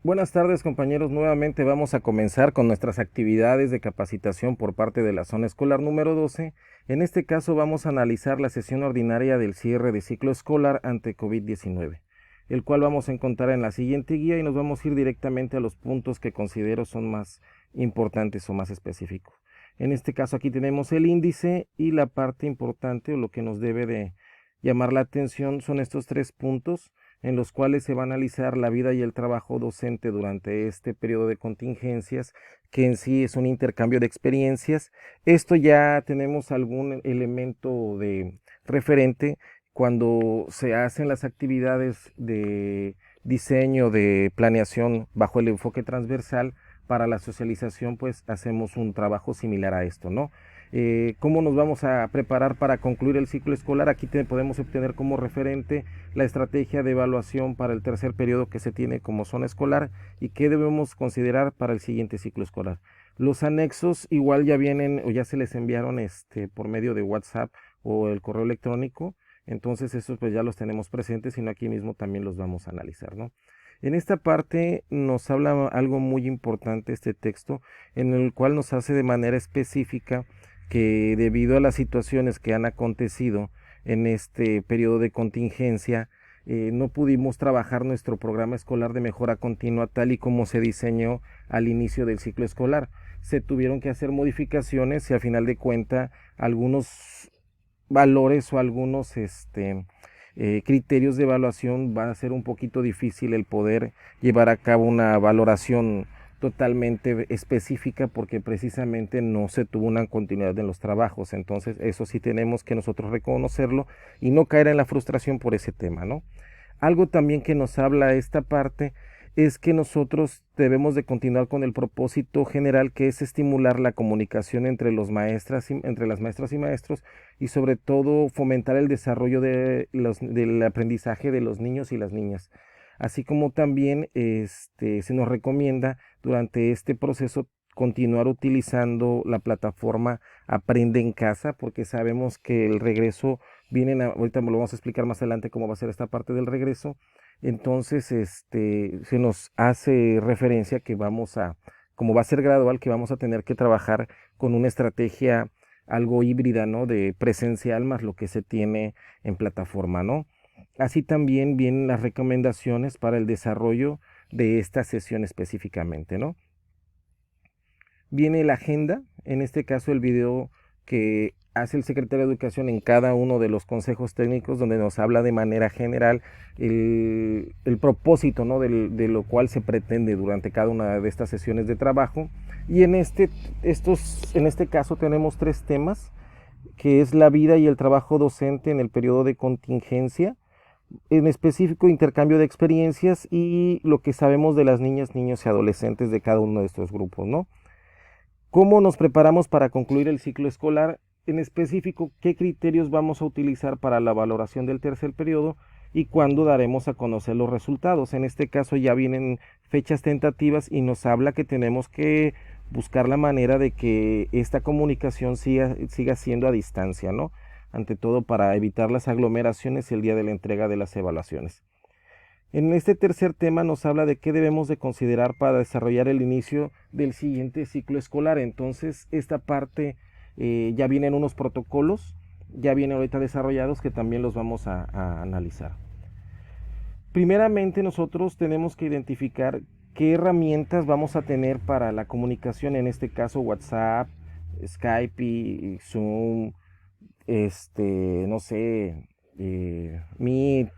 Buenas tardes, compañeros. Nuevamente vamos a comenzar con nuestras actividades de capacitación por parte de la zona escolar número 12. En este caso vamos a analizar la sesión ordinaria del cierre de ciclo escolar ante COVID-19, el cual vamos a encontrar en la siguiente guía y nos vamos a ir directamente a los puntos que considero son más importantes o más específicos. En este caso aquí tenemos el índice y la parte importante o lo que nos debe de llamar la atención son estos tres puntos en los cuales se va a analizar la vida y el trabajo docente durante este periodo de contingencias, que en sí es un intercambio de experiencias. Esto ya tenemos algún elemento de referente cuando se hacen las actividades de diseño, de planeación bajo el enfoque transversal. Para la socialización, pues hacemos un trabajo similar a esto, ¿no? ¿Cómo nos vamos a preparar para concluir el ciclo escolar? Aquí podemos obtener como referente la estrategia de evaluación para el tercer periodo que se tiene como zona escolar y qué debemos considerar para el siguiente ciclo escolar. Los anexos igual ya vienen o ya se les enviaron por medio de WhatsApp o el correo electrónico, entonces estos pues ya los tenemos presentes, sino aquí mismo también los vamos a analizar, ¿no? En esta parte nos habla algo muy importante este texto, en el cual nos hace de manera específica que debido a las situaciones que han acontecido en este periodo de contingencia, no pudimos trabajar nuestro programa escolar de mejora continua tal y como se diseñó al inicio del ciclo escolar. Se tuvieron que hacer modificaciones y al final de cuenta algunos valores o algunos criterios de evaluación va a ser un poquito difícil el poder llevar a cabo una valoración totalmente específica porque precisamente no se tuvo una continuidad en los trabajos. Entonces eso sí tenemos que nosotros reconocerlo y no caer en la frustración por ese tema, ¿no? Algo también que nos habla esta parte es que nosotros debemos de continuar con el propósito general, que es estimular la comunicación entre entre las maestras y maestros, y sobre todo fomentar el desarrollo del aprendizaje de los niños y las niñas. Así como también se nos recomienda durante este proceso continuar utilizando la plataforma Aprende en Casa, porque sabemos que el regreso ahorita me lo vamos a explicar más adelante cómo va a ser esta parte del regreso. Entonces, se nos hace referencia que como va a ser gradual, que vamos a tener que trabajar con una estrategia algo híbrida, ¿no? De presencial más lo que se tiene en plataforma, ¿no? Así también vienen las recomendaciones para el desarrollo de esta sesión específicamente, ¿no? Viene la agenda, en este caso el video que hace el secretario de Educación en cada uno de los consejos técnicos, donde nos habla de manera general el propósito, ¿no? de lo cual se pretende durante cada una de estas sesiones de trabajo. Y en este caso tenemos tres temas, que es la vida y el trabajo docente en el periodo de contingencia, en específico intercambio de experiencias y lo que sabemos de las niñas, niños y adolescentes de cada uno de estos grupos, ¿no? ¿Cómo nos preparamos para concluir el ciclo escolar? En específico, ¿qué criterios vamos a utilizar para la valoración del tercer periodo y cuándo daremos a conocer los resultados? En este caso ya vienen fechas tentativas y nos habla que tenemos que buscar la manera de que esta comunicación siga siendo a distancia, ¿no? Ante todo para evitar las aglomeraciones el día de la entrega de las evaluaciones. En este tercer tema nos habla de qué debemos de considerar para desarrollar el inicio del siguiente ciclo escolar. Entonces, esta parte ya vienen unos protocolos, ya vienen ahorita desarrollados que también los vamos a analizar. Primeramente, nosotros tenemos que identificar qué herramientas vamos a tener para la comunicación, en este caso WhatsApp, Skype, y Zoom, no sé, Meet,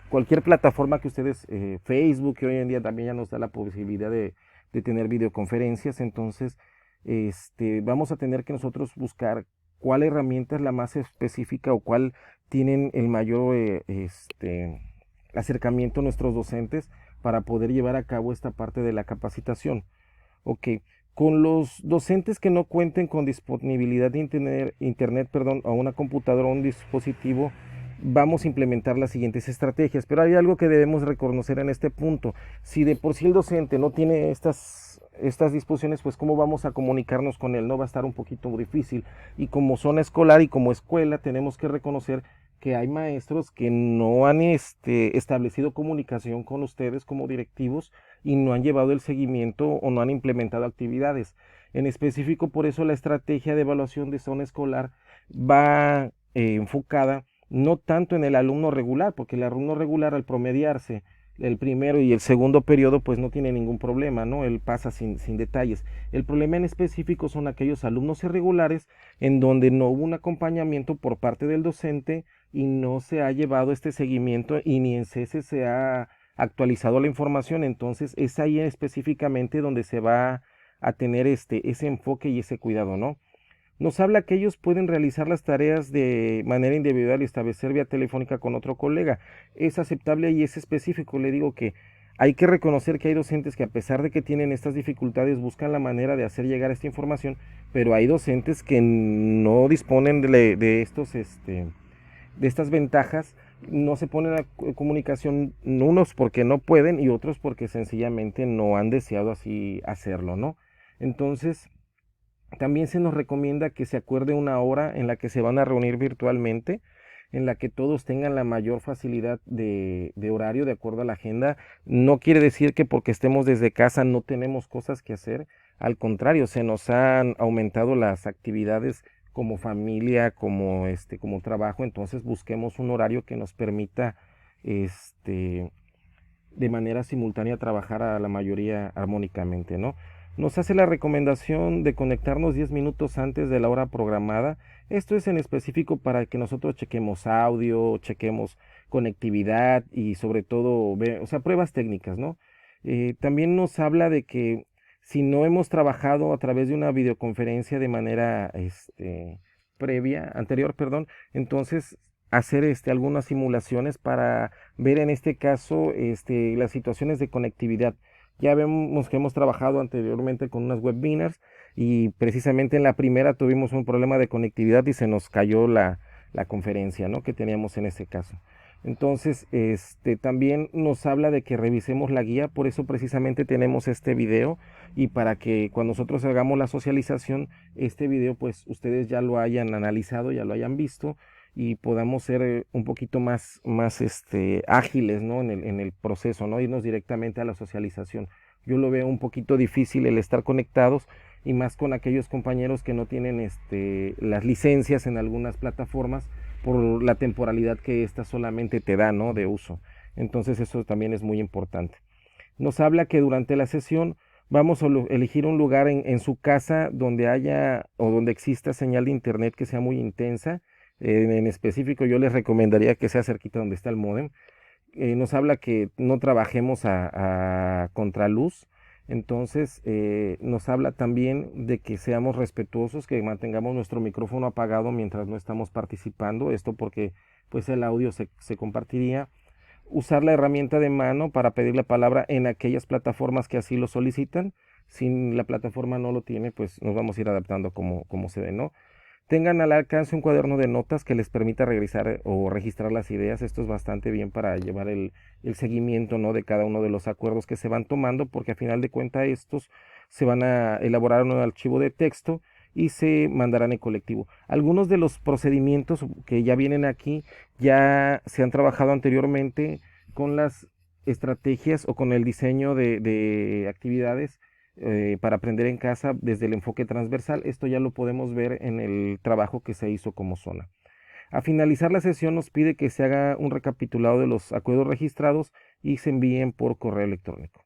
cualquier plataforma que ustedes, Facebook, que hoy en día también ya nos da la posibilidad de tener videoconferencias. Entonces vamos a tener que nosotros buscar cuál herramienta es la más específica o cuál tienen el mayor acercamiento a nuestros docentes para poder llevar a cabo esta parte de la capacitación. Ok, con los docentes que no cuenten con disponibilidad de internet, perdón, a una computadora o un dispositivo, vamos a implementar las siguientes estrategias. Pero hay algo que debemos reconocer en este punto. Si de por sí el docente no tiene estas disposiciones, pues cómo vamos a comunicarnos con él, no va a estar un poquito difícil. Y como zona escolar y como escuela tenemos que reconocer que hay maestros que no han establecido comunicación con ustedes como directivos y no han llevado el seguimiento o no han implementado actividades. En específico, por eso la estrategia de evaluación de zona escolar va enfocada no tanto en el alumno regular, porque el alumno regular al promediarse el primero y el segundo periodo pues no tiene ningún problema, ¿no? Él pasa sin detalles. El problema en específico son aquellos alumnos irregulares en donde no hubo un acompañamiento por parte del docente y no se ha llevado este seguimiento y ni en CESE se ha actualizado la información. Entonces es ahí específicamente donde se va a tener ese enfoque y ese cuidado, ¿no? Nos habla que ellos pueden realizar las tareas de manera individual y establecer vía telefónica con otro colega. Es aceptable y es específico. Le digo que hay que reconocer que hay docentes que a pesar de que tienen estas dificultades buscan la manera de hacer llegar esta información, pero hay docentes que no disponen de estas ventajas, no se ponen a comunicación, unos porque no pueden y otros porque sencillamente no han deseado así hacerlo, ¿no? Entonces, también se nos recomienda que se acuerde una hora en la que se van a reunir virtualmente, en la que todos tengan la mayor facilidad de horario de acuerdo a la agenda. No quiere decir que porque estemos desde casa no tenemos cosas que hacer. Al contrario, se nos han aumentado las actividades como familia, como trabajo. Entonces busquemos un horario que nos permita de manera simultánea trabajar a la mayoría armónicamente, ¿no? Nos hace la recomendación de conectarnos 10 minutos antes de la hora programada. Esto es en específico para que nosotros chequemos audio, chequemos conectividad y sobre todo, o sea, pruebas técnicas, ¿no? También nos habla de que si no hemos trabajado a través de una videoconferencia de manera anterior, perdón, entonces hacer algunas simulaciones para ver en este caso las situaciones de conectividad. Ya vemos que hemos trabajado anteriormente con unas webinars y precisamente en la primera tuvimos un problema de conectividad y se nos cayó la conferencia, ¿no?, que teníamos en este caso. Entonces, también nos habla de que revisemos la guía, por eso precisamente tenemos este video y para que cuando nosotros hagamos la socialización, este video pues ustedes ya lo hayan analizado, ya lo hayan visto y podamos ser un poquito más ágiles, ¿no?, en el proceso, ¿no?, irnos directamente a la socialización. Yo lo veo un poquito difícil el estar conectados y más con aquellos compañeros que no tienen las licencias en algunas plataformas por la temporalidad que esta solamente te da, ¿no?, de uso. Entonces eso también es muy importante. Nos habla que durante la sesión vamos a elegir un lugar en su casa donde haya o donde exista señal de internet que sea muy intensa. En específico yo les recomendaría que sea cerquita donde está el módem. Nos habla que no trabajemos a contraluz. Entonces nos habla también de que seamos respetuosos, que mantengamos nuestro micrófono apagado mientras no estamos participando. Esto porque pues el audio se compartiría. Usar la herramienta de mano para pedir la palabra en aquellas plataformas que así lo solicitan. Si la plataforma no lo tiene, pues nos vamos a ir adaptando como se ve, ¿no? Tengan al alcance un cuaderno de notas que les permita regresar o registrar las ideas. Esto es bastante bien para llevar el seguimiento, ¿no?, de cada uno de los acuerdos que se van tomando, porque a final de cuentas estos se van a elaborar en un archivo de texto y se mandarán en colectivo. Algunos de los procedimientos que ya vienen aquí ya se han trabajado anteriormente con las estrategias o con el diseño de actividades para aprender en casa desde el enfoque transversal. Esto ya lo podemos ver en el trabajo que se hizo como zona. A finalizar la sesión nos pide que se haga un recapitulado de los acuerdos registrados y se envíen por correo electrónico.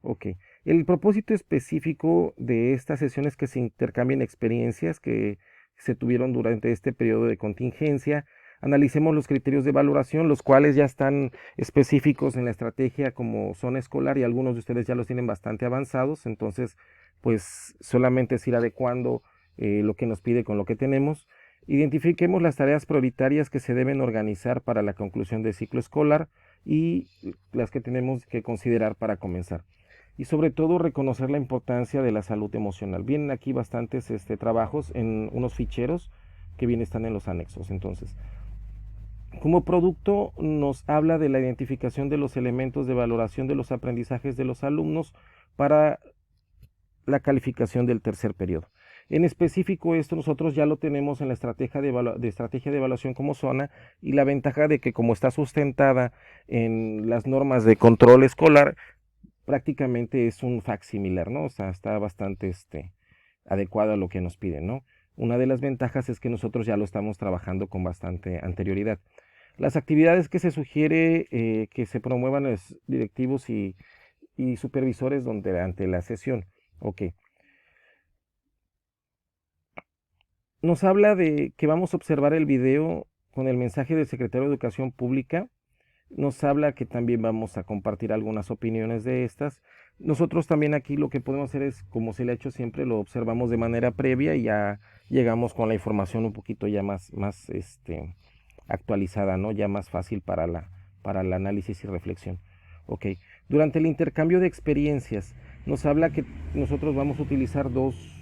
Ok, el propósito específico de esta sesión es que se intercambien experiencias que se tuvieron durante este periodo de contingencia. Analicemos los criterios de valoración, los cuales ya están específicos en la estrategia como zona escolar y algunos de ustedes ya los tienen bastante avanzados. Entonces, pues solamente es ir adecuando lo que nos pide con lo que tenemos. Identifiquemos las tareas prioritarias que se deben organizar para la conclusión del ciclo escolar y las que tenemos que considerar para comenzar. Y sobre todo reconocer la importancia de la salud emocional. Vienen aquí bastantes trabajos en unos ficheros que bien están en los anexos. Entonces, como producto nos habla de la identificación de los elementos de valoración de los aprendizajes de los alumnos para la calificación del tercer periodo. En específico esto nosotros ya lo tenemos en la estrategia de evaluación como zona y la ventaja de que como está sustentada en las normas de control escolar, prácticamente es un facsimilar, ¿no? O sea, está bastante adecuado a lo que nos piden, ¿no? Una de las ventajas es que nosotros ya lo estamos trabajando con bastante anterioridad. Las actividades que se sugiere que se promuevan los directivos y supervisores durante la sesión. Ok. Nos habla de que vamos a observar el video con el mensaje del secretario de Educación Pública. Nos habla que también vamos a compartir algunas opiniones de estas. Nosotros también aquí lo que podemos hacer es, como se le ha hecho siempre, lo observamos de manera previa y ya llegamos con la información un poquito ya más actualizada, ¿no? Ya más fácil para el análisis y reflexión. Ok. Durante el intercambio de experiencias, nos habla que nosotros vamos a utilizar dos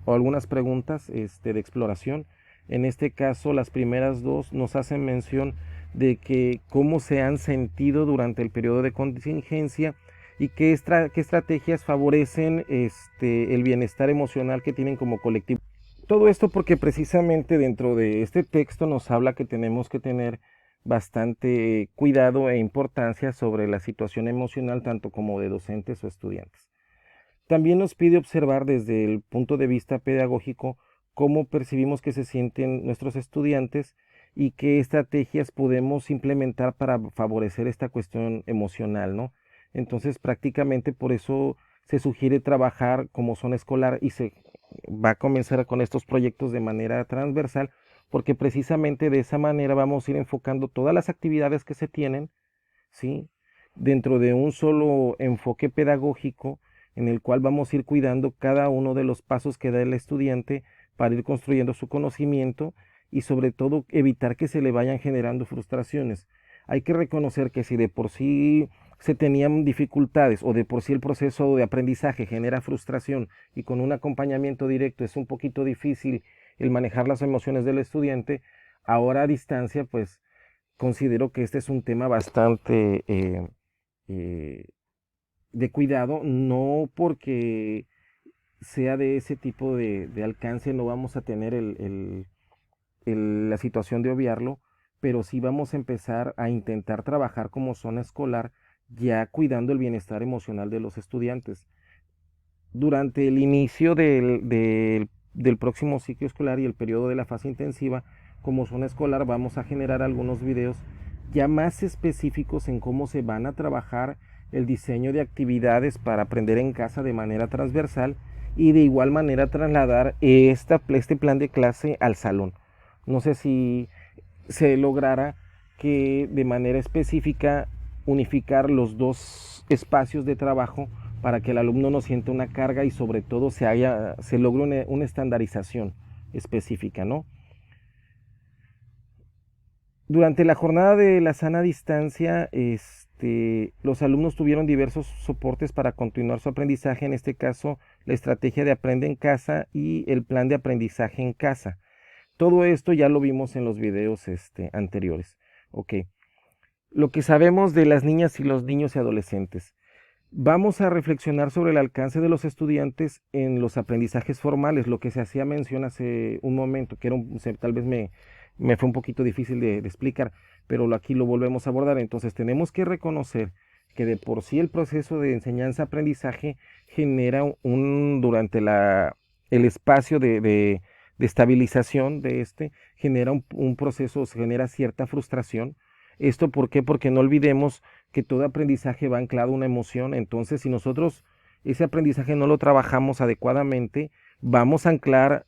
o algunas preguntas de exploración. En este caso, las primeras dos nos hacen mención de que cómo se han sentido durante el periodo de contingencia y qué estrategias favorecen el bienestar emocional que tienen como colectivo. Todo esto porque precisamente dentro de este texto nos habla que tenemos que tener bastante cuidado e importancia sobre la situación emocional tanto como de docentes o estudiantes. También nos pide observar desde el punto de vista pedagógico cómo percibimos que se sienten nuestros estudiantes y qué estrategias podemos implementar para favorecer esta cuestión emocional, ¿no? Entonces, prácticamente por eso se sugiere trabajar como zona escolar y se va a comenzar con estos proyectos de manera transversal, porque precisamente de esa manera vamos a ir enfocando todas las actividades que se tienen, ¿sí? Dentro de un solo enfoque pedagógico en el cual vamos a ir cuidando cada uno de los pasos que da el estudiante para ir construyendo su conocimiento y sobre todo evitar que se le vayan generando frustraciones. Hay que reconocer que si de por sí se tenían dificultades o de por sí el proceso de aprendizaje genera frustración y con un acompañamiento directo es un poquito difícil el manejar las emociones del estudiante, ahora a distancia pues considero que este es un tema bastante eh, de cuidado, no porque sea de ese tipo de alcance, no vamos a tener la situación de obviarlo, pero sí vamos a empezar a intentar trabajar como zona escolar, ya cuidando el bienestar emocional de los estudiantes. Durante el inicio del próximo ciclo escolar y el periodo de la fase intensiva, como zona escolar vamos a generar algunos videos ya más específicos en cómo se van a trabajar el diseño de actividades para aprender en casa de manera transversal y de igual manera trasladar este plan de clase al salón. No sé si se lograra que de manera específica unificar los dos espacios de trabajo para que el alumno no sienta una carga y sobre todo se logre una estandarización específica, ¿no? Durante la jornada de la sana distancia, los alumnos tuvieron diversos soportes para continuar su aprendizaje, en este caso la estrategia de aprende en casa y el plan de aprendizaje en casa. Todo esto ya lo vimos en los videos anteriores. Ok. Lo que sabemos de las niñas y los niños y adolescentes. Vamos a reflexionar sobre el alcance de los estudiantes en los aprendizajes formales, lo que se hacía mención hace un momento, que era tal vez me fue un poquito difícil de explicar, pero aquí lo volvemos a abordar. Entonces tenemos que reconocer que de por sí el proceso de enseñanza-aprendizaje genera durante el espacio de estabilización genera un proceso, genera cierta frustración. ¿Esto por qué? Porque no olvidemos que todo aprendizaje va anclado a una emoción. Entonces, si nosotros ese aprendizaje no lo trabajamos adecuadamente, vamos a anclar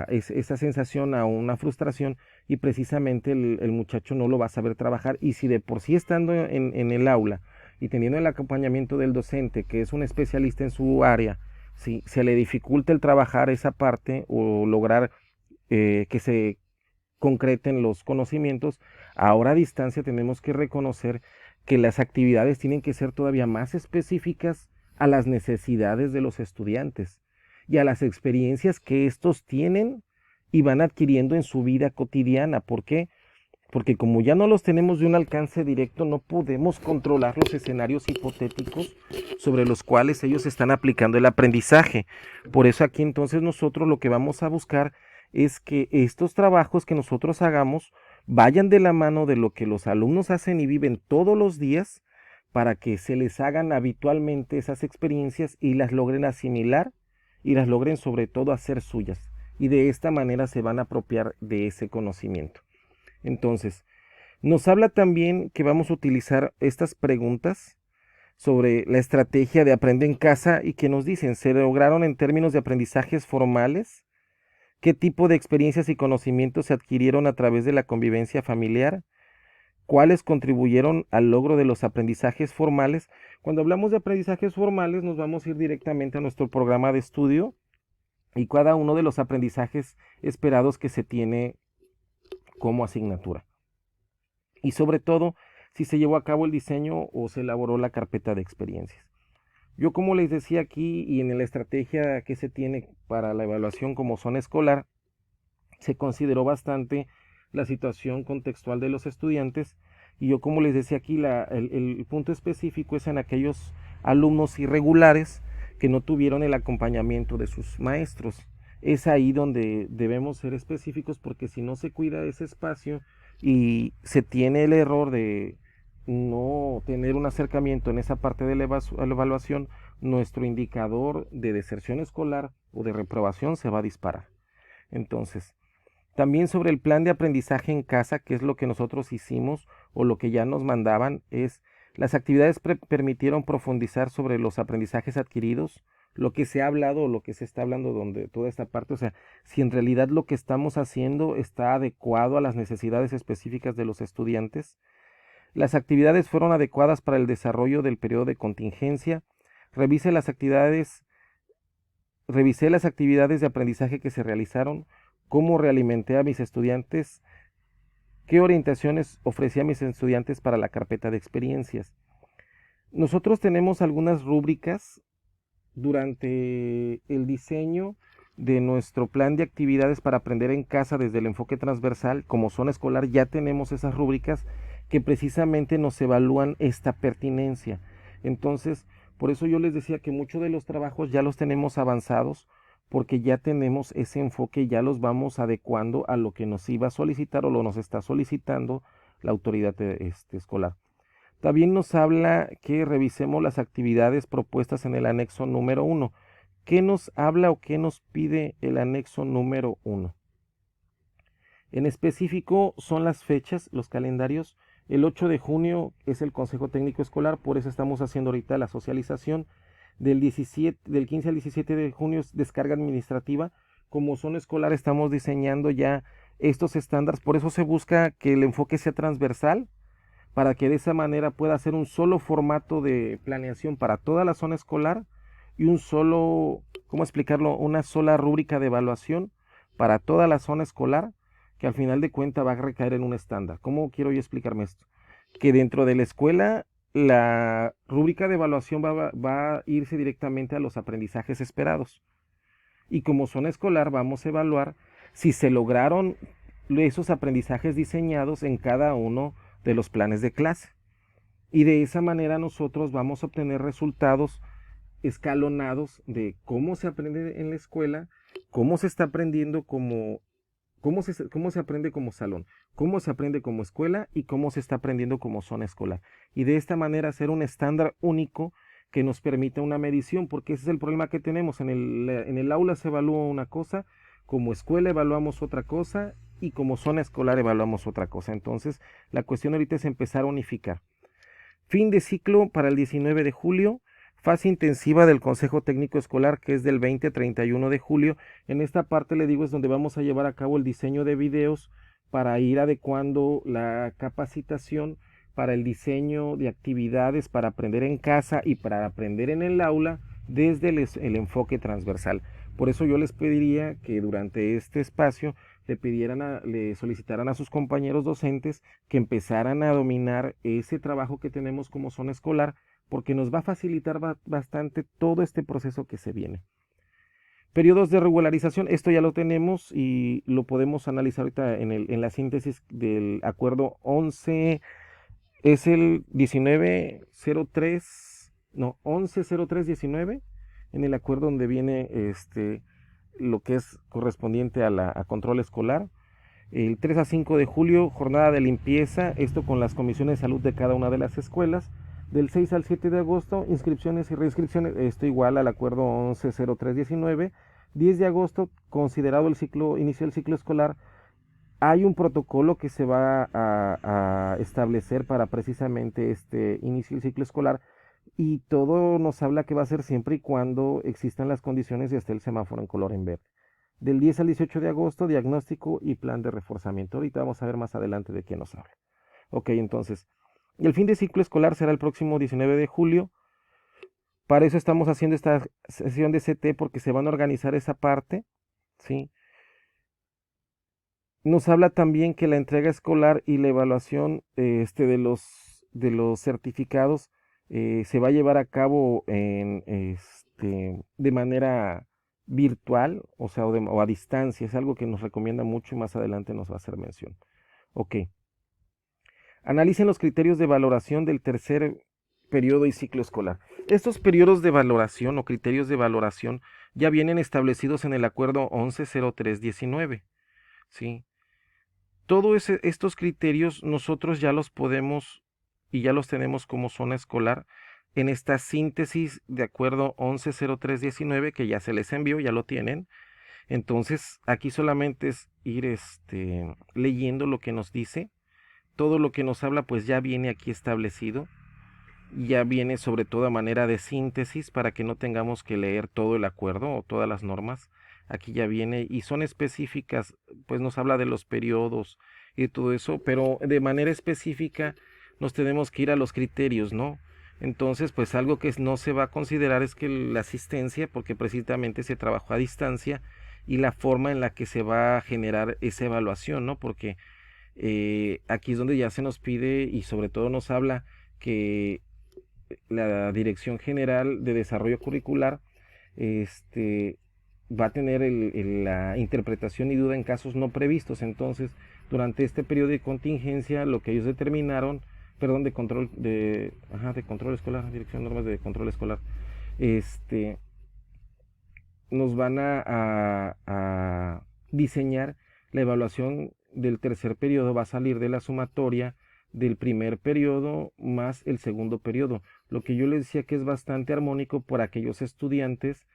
esa sensación a una frustración y precisamente el muchacho no lo va a saber trabajar. Y si de por sí estando en el aula y teniendo el acompañamiento del docente, que es un especialista en su área, si se le dificulta el trabajar esa parte o lograr que se concreten los conocimientos, ahora a distancia tenemos que reconocer que las actividades tienen que ser todavía más específicas a las necesidades de los estudiantes y a las experiencias que estos tienen y van adquiriendo en su vida cotidiana. ¿Por qué? Porque como ya no los tenemos de un alcance directo, no podemos controlar los escenarios hipotéticos sobre los cuales ellos están aplicando el aprendizaje. Por eso aquí entonces nosotros lo que vamos a buscar es que estos trabajos que nosotros hagamos vayan de la mano de lo que los alumnos hacen y viven todos los días para que se les hagan habitualmente esas experiencias y las logren asimilar y las logren sobre todo hacer suyas. Y de esta manera se van a apropiar de ese conocimiento. Entonces, nos habla también que vamos a utilizar estas preguntas sobre la estrategia de Aprende en Casa y que nos dicen, ¿se lograron en términos de aprendizajes formales? ¿Qué tipo de experiencias y conocimientos se adquirieron a través de la convivencia familiar? ¿Cuáles contribuyeron al logro de los aprendizajes formales? Cuando hablamos de aprendizajes formales nos vamos a ir directamente a nuestro programa de estudio y cada uno de los aprendizajes esperados que se tiene como asignatura. Y sobre todo, si se llevó a cabo el diseño o se elaboró la carpeta de experiencias. Yo, como les decía aquí y en la estrategia que se tiene para la evaluación como zona escolar, se consideró bastante la situación contextual de los estudiantes y yo, como les decía aquí, el punto específico es en aquellos alumnos irregulares que no tuvieron el acompañamiento de sus maestros. Es ahí donde debemos ser específicos, porque si no se cuida ese espacio y se tiene el error de no tener un acercamiento en esa parte de la evaluación, nuestro indicador de deserción escolar o de reprobación se va a disparar. Entonces, también sobre el plan de aprendizaje en casa, que es lo que nosotros hicimos o lo que ya nos mandaban, es las actividades permitieron profundizar sobre los aprendizajes adquiridos, lo que se ha hablado o lo que se está hablando, donde toda esta parte, o sea, si en realidad lo que estamos haciendo está adecuado a las necesidades específicas de los estudiantes. Las actividades fueron adecuadas para el desarrollo del periodo de contingencia. Revisé las actividades de aprendizaje que se realizaron, cómo realimenté a mis estudiantes, qué orientaciones ofrecí a mis estudiantes para la carpeta de experiencias. Nosotros tenemos algunas rúbricas durante el diseño de nuestro plan de actividades para aprender en casa desde el enfoque transversal. Como zona escolar ya tenemos esas rúbricas que precisamente nos evalúan esta pertinencia. Entonces, por eso yo les decía que muchos de los trabajos ya los tenemos avanzados, porque ya tenemos ese enfoque y ya los vamos adecuando a lo que nos iba a solicitar o lo nos está solicitando la autoridad escolar. También nos habla que revisemos las actividades propuestas en el anexo número 1. ¿Qué nos habla o qué nos pide el anexo número 1? En específico son las fechas, los calendarios. El 8 de junio es el Consejo Técnico Escolar, por eso estamos haciendo ahorita la socialización. Del 15 al 17 de junio es descarga administrativa. Como zona escolar estamos diseñando ya estos estándares, por eso se busca que el enfoque sea transversal, para que de esa manera pueda ser un solo formato de planeación para toda la zona escolar y un solo, ¿cómo explicarlo? Una sola rúbrica de evaluación para toda la zona escolar, que al final de cuentas va a recaer en un estándar. ¿Cómo quiero yo explicarme esto? Que dentro de la escuela la rúbrica de evaluación va a irse directamente a los aprendizajes esperados. Y como zona escolar vamos a evaluar si se lograron esos aprendizajes diseñados en cada uno de los planes de clase. Y de esa manera nosotros vamos a obtener resultados escalonados de cómo se aprende en la escuela, cómo se está aprendiendo cómo se aprende como salón, cómo se aprende como escuela y cómo se está aprendiendo como zona escolar. Y de esta manera hacer un estándar único que nos permita una medición, porque ese es el problema que tenemos. En el aula se evalúa una cosa, como escuela evaluamos otra cosa y como zona escolar evaluamos otra cosa. Entonces, la cuestión ahorita es empezar a unificar. Fin de ciclo para el 19 de julio. Fase intensiva del Consejo Técnico Escolar, que es del 20 a 31 de julio. En esta parte, le digo, es donde vamos a llevar a cabo el diseño de videos para ir adecuando la capacitación para el diseño de actividades para aprender en casa y para aprender en el aula desde el enfoque transversal. Por eso yo les pediría que durante este espacio le solicitaran a sus compañeros docentes que empezaran a dominar ese trabajo que tenemos como zona escolar, porque nos va a facilitar bastante todo este proceso que se viene. Periodos de regularización, esto ya lo tenemos y lo podemos analizar ahorita en la síntesis del acuerdo 11, es el 110319, en el acuerdo donde viene lo que es correspondiente a control escolar. El 3 a 5 de julio, jornada de limpieza, esto con las comisiones de salud de cada una de las escuelas, Del 6 al 7 de agosto, inscripciones y reinscripciones, esto igual al acuerdo 110319. 10 de agosto, considerado el ciclo, inicio del ciclo escolar, hay un protocolo que se va a establecer para precisamente este inicio del ciclo escolar y todo nos habla que va a ser siempre y cuando existan las condiciones y esté el semáforo en color en verde. Del 10 al 18 de agosto, diagnóstico y plan de reforzamiento. Ahorita vamos a ver más adelante de qué nos habla. Ok, entonces, el fin de ciclo escolar será el próximo 19 de julio. Para eso estamos haciendo esta sesión de CT porque se van a organizar esa parte, ¿sí? Nos habla también que la entrega escolar y la evaluación de los certificados se va a llevar a cabo de manera virtual, o sea, o a distancia. Es algo que nos recomienda mucho y más adelante nos va a hacer mención. Ok. Analicen los criterios de valoración del tercer periodo y ciclo escolar. Estos periodos de valoración o criterios de valoración ya vienen establecidos en el acuerdo 110319, ¿sí? Todos estos criterios nosotros ya los podemos y ya los tenemos como zona escolar en esta síntesis de acuerdo 110319 que ya se les envió, ya lo tienen. Entonces aquí solamente es ir leyendo lo que nos dice. Todo lo que nos habla pues ya viene aquí establecido, ya viene sobre todo a manera de síntesis para que no tengamos que leer todo el acuerdo o todas las normas. Aquí ya viene y son específicas, pues nos habla de los periodos y todo eso, pero de manera específica nos tenemos que ir a los criterios, ¿no? Entonces, pues algo que no se va a considerar es que la asistencia, porque precisamente se trabajó a distancia y la forma en la que se va a generar esa evaluación, ¿no? Porque aquí es donde ya se nos pide y sobre todo nos habla que la Dirección General de Desarrollo Curricular va a tener la interpretación y duda en casos no previstos. Entonces, durante este periodo de contingencia, lo que ellos determinaron, perdón, de control escolar, Dirección de Normas de Control Escolar, nos van a diseñar la evaluación del tercer periodo, va a salir de la sumatoria del primer periodo más el segundo periodo. Lo que yo les decía que es bastante armónico por aquellos estudiantes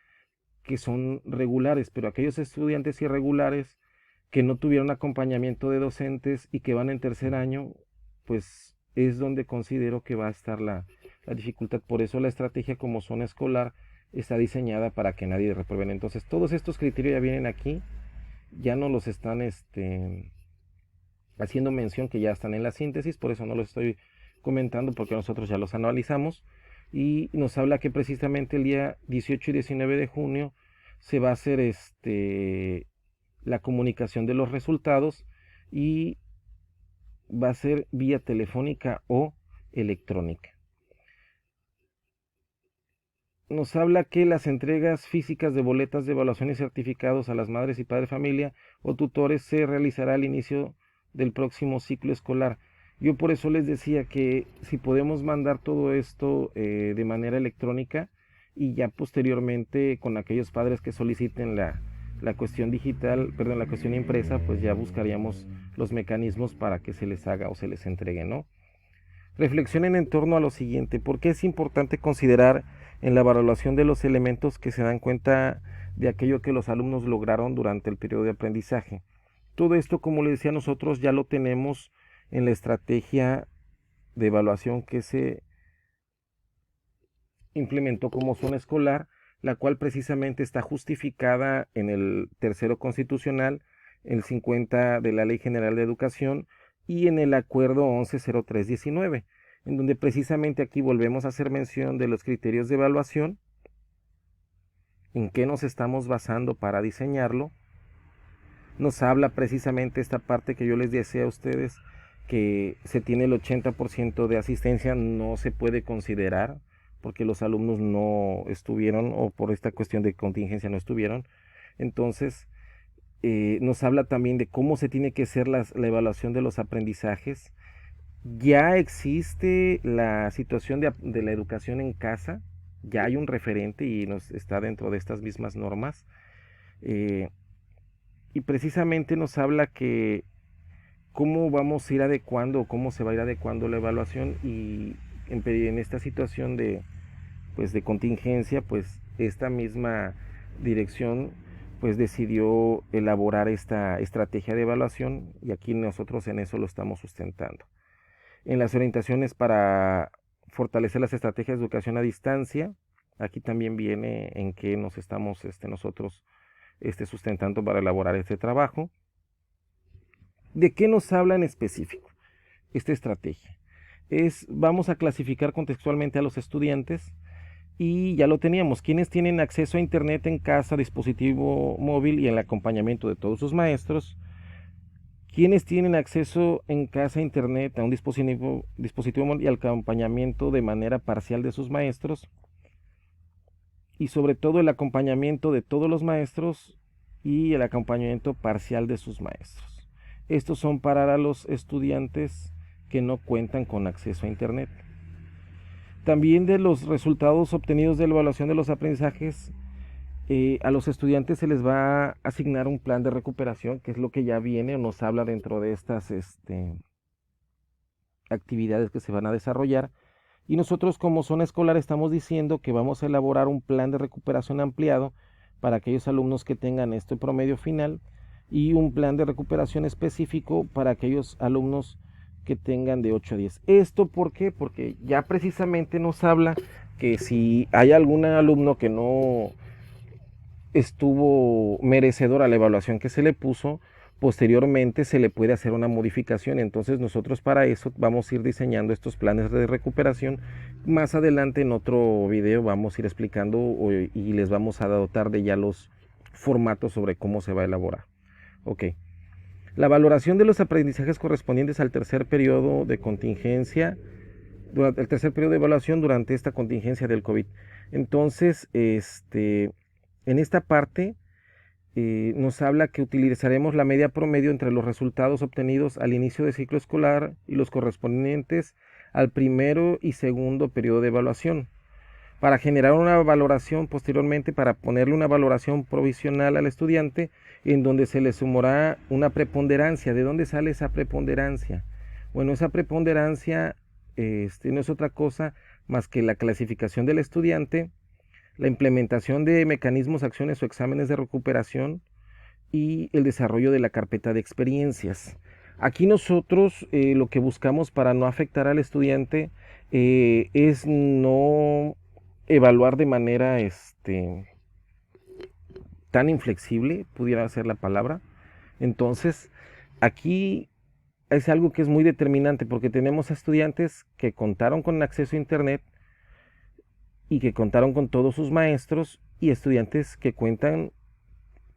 que son regulares, pero aquellos estudiantes irregulares que no tuvieron acompañamiento de docentes y que van en tercer año, pues es donde considero que va a estar la dificultad. Por eso la estrategia como zona escolar está diseñada para que nadie repruebe. Entonces todos estos criterios ya vienen aquí, ya no los están haciendo mención que ya están en la síntesis, por eso no los estoy comentando porque nosotros ya los analizamos y nos habla que precisamente el día 18 y 19 de junio se va a hacer la comunicación de los resultados y va a ser vía telefónica o electrónica. Nos habla que las entregas físicas de boletas de evaluación y certificados a las madres y padres de familia o tutores se realizará al inicio del próximo ciclo escolar. Yo por eso les decía que si podemos mandar todo esto de manera electrónica y ya posteriormente con aquellos padres que soliciten la cuestión digital, perdón, la cuestión impresa, pues ya buscaríamos los mecanismos para que se les haga o se les entregue, ¿no? Reflexionen en torno a lo siguiente: ¿por qué es importante considerar en la evaluación de los elementos que se dan cuenta de aquello que los alumnos lograron durante el periodo de aprendizaje? Todo esto, como les decía, nosotros ya lo tenemos en la estrategia de evaluación que se implementó como zona escolar, la cual precisamente está justificada en el tercero constitucional, el 50 de la Ley General de Educación y en el acuerdo 110319, en donde precisamente aquí volvemos a hacer mención de los criterios de evaluación, en qué nos estamos basando para diseñarlo. Nos habla precisamente esta parte que yo les decía a ustedes, que se tiene el 80% de asistencia, no se puede considerar porque los alumnos no estuvieron o por esta cuestión de contingencia no estuvieron. Entonces, nos habla también de cómo se tiene que hacer la evaluación de los aprendizajes. Ya existe la situación de la educación en casa, ya hay un referente y está dentro de estas mismas normas. Y precisamente nos habla que cómo vamos a ir adecuando o cómo se va a ir adecuando la evaluación y en esta situación de, pues, de contingencia, pues esta misma dirección pues decidió elaborar esta estrategia de evaluación y aquí nosotros en eso lo estamos sustentando. En las orientaciones para fortalecer las estrategias de educación a distancia, aquí también viene en qué nos estamos nosotros sustentando para elaborar este trabajo. ¿De qué nos habla en específico esta estrategia? Vamos a clasificar contextualmente a los estudiantes y ya lo teníamos. Quienes tienen acceso a internet en casa, dispositivo móvil y el acompañamiento de todos sus maestros. Quienes tienen acceso en casa a internet a un dispositivo móvil y al acompañamiento de manera parcial de sus maestros. Y sobre todo el acompañamiento de todos los maestros y el acompañamiento parcial de sus maestros. Estos son para los estudiantes que no cuentan con acceso a internet. También de los resultados obtenidos de la evaluación de los aprendizajes, a los estudiantes se les va a asignar un plan de recuperación, que es lo que ya viene o nos habla dentro de estas actividades que se van a desarrollar. Y nosotros como zona escolar estamos diciendo que vamos a elaborar un plan de recuperación ampliado para aquellos alumnos que tengan este promedio final y un plan de recuperación específico para aquellos alumnos que tengan de 8 a 10. ¿Esto por qué? Porque ya precisamente nos habla que si hay algún alumno que no estuvo merecedor a la evaluación que se le puso, posteriormente se le puede hacer una modificación. Entonces nosotros para eso vamos a ir diseñando estos planes de recuperación. Más adelante en otro video vamos a ir explicando y les vamos a dotar de ya los formatos sobre cómo se va a elaborar. Ok. La valoración de los aprendizajes correspondientes al tercer periodo de contingencia, durante el tercer periodo de evaluación durante esta contingencia del COVID. Entonces, en esta parte nos habla que utilizaremos la media promedio entre los resultados obtenidos al inicio del ciclo escolar y los correspondientes al primero y segundo periodo de evaluación, para generar una valoración posteriormente, para ponerle una valoración provisional al estudiante en donde se le sumará una preponderancia. ¿De dónde sale esa preponderancia? Bueno, esa preponderancia no es otra cosa más que la clasificación del estudiante, la implementación de mecanismos, acciones o exámenes de recuperación y el desarrollo de la carpeta de experiencias. Aquí nosotros lo que buscamos para no afectar al estudiante es no evaluar de manera tan inflexible, pudiera ser la palabra. Entonces, aquí es algo que es muy determinante porque tenemos estudiantes que contaron con acceso a internet y que contaron con todos sus maestros y estudiantes que cuentan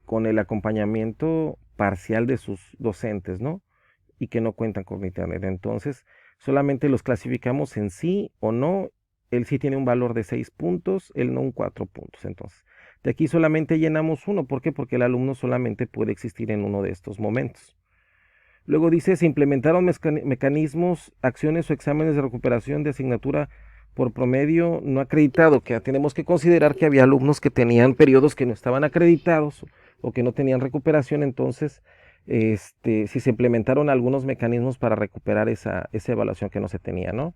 con el acompañamiento parcial de sus docentes, ¿no? Y que no cuentan con internet. Entonces, solamente los clasificamos en sí o no. El sí tiene un valor de 6 puntos, el no un 4 puntos. Entonces, de aquí solamente llenamos uno. ¿Por qué? Porque el alumno solamente puede existir en uno de estos momentos. Luego dice, se implementaron mecanismos, acciones o exámenes de recuperación de asignatura por promedio no acreditado, que tenemos que considerar que había alumnos que tenían periodos que no estaban acreditados o que no tenían recuperación. Entonces, si se implementaron algunos mecanismos para recuperar esa evaluación que no se tenía, ¿no?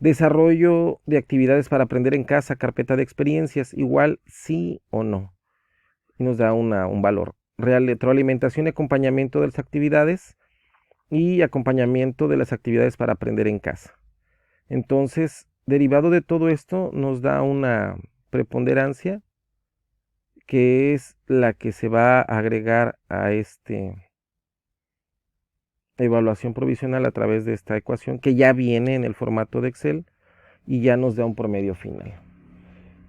Desarrollo de actividades para aprender en casa, carpeta de experiencias, igual sí o no. Y nos da un valor. Retroalimentación y acompañamiento de las actividades y acompañamiento de las actividades para aprender en casa. Entonces, derivado de todo esto, nos da una preponderancia que es la que se va a agregar a evaluación provisional a través de esta ecuación que ya viene en el formato de Excel y ya nos da un promedio final.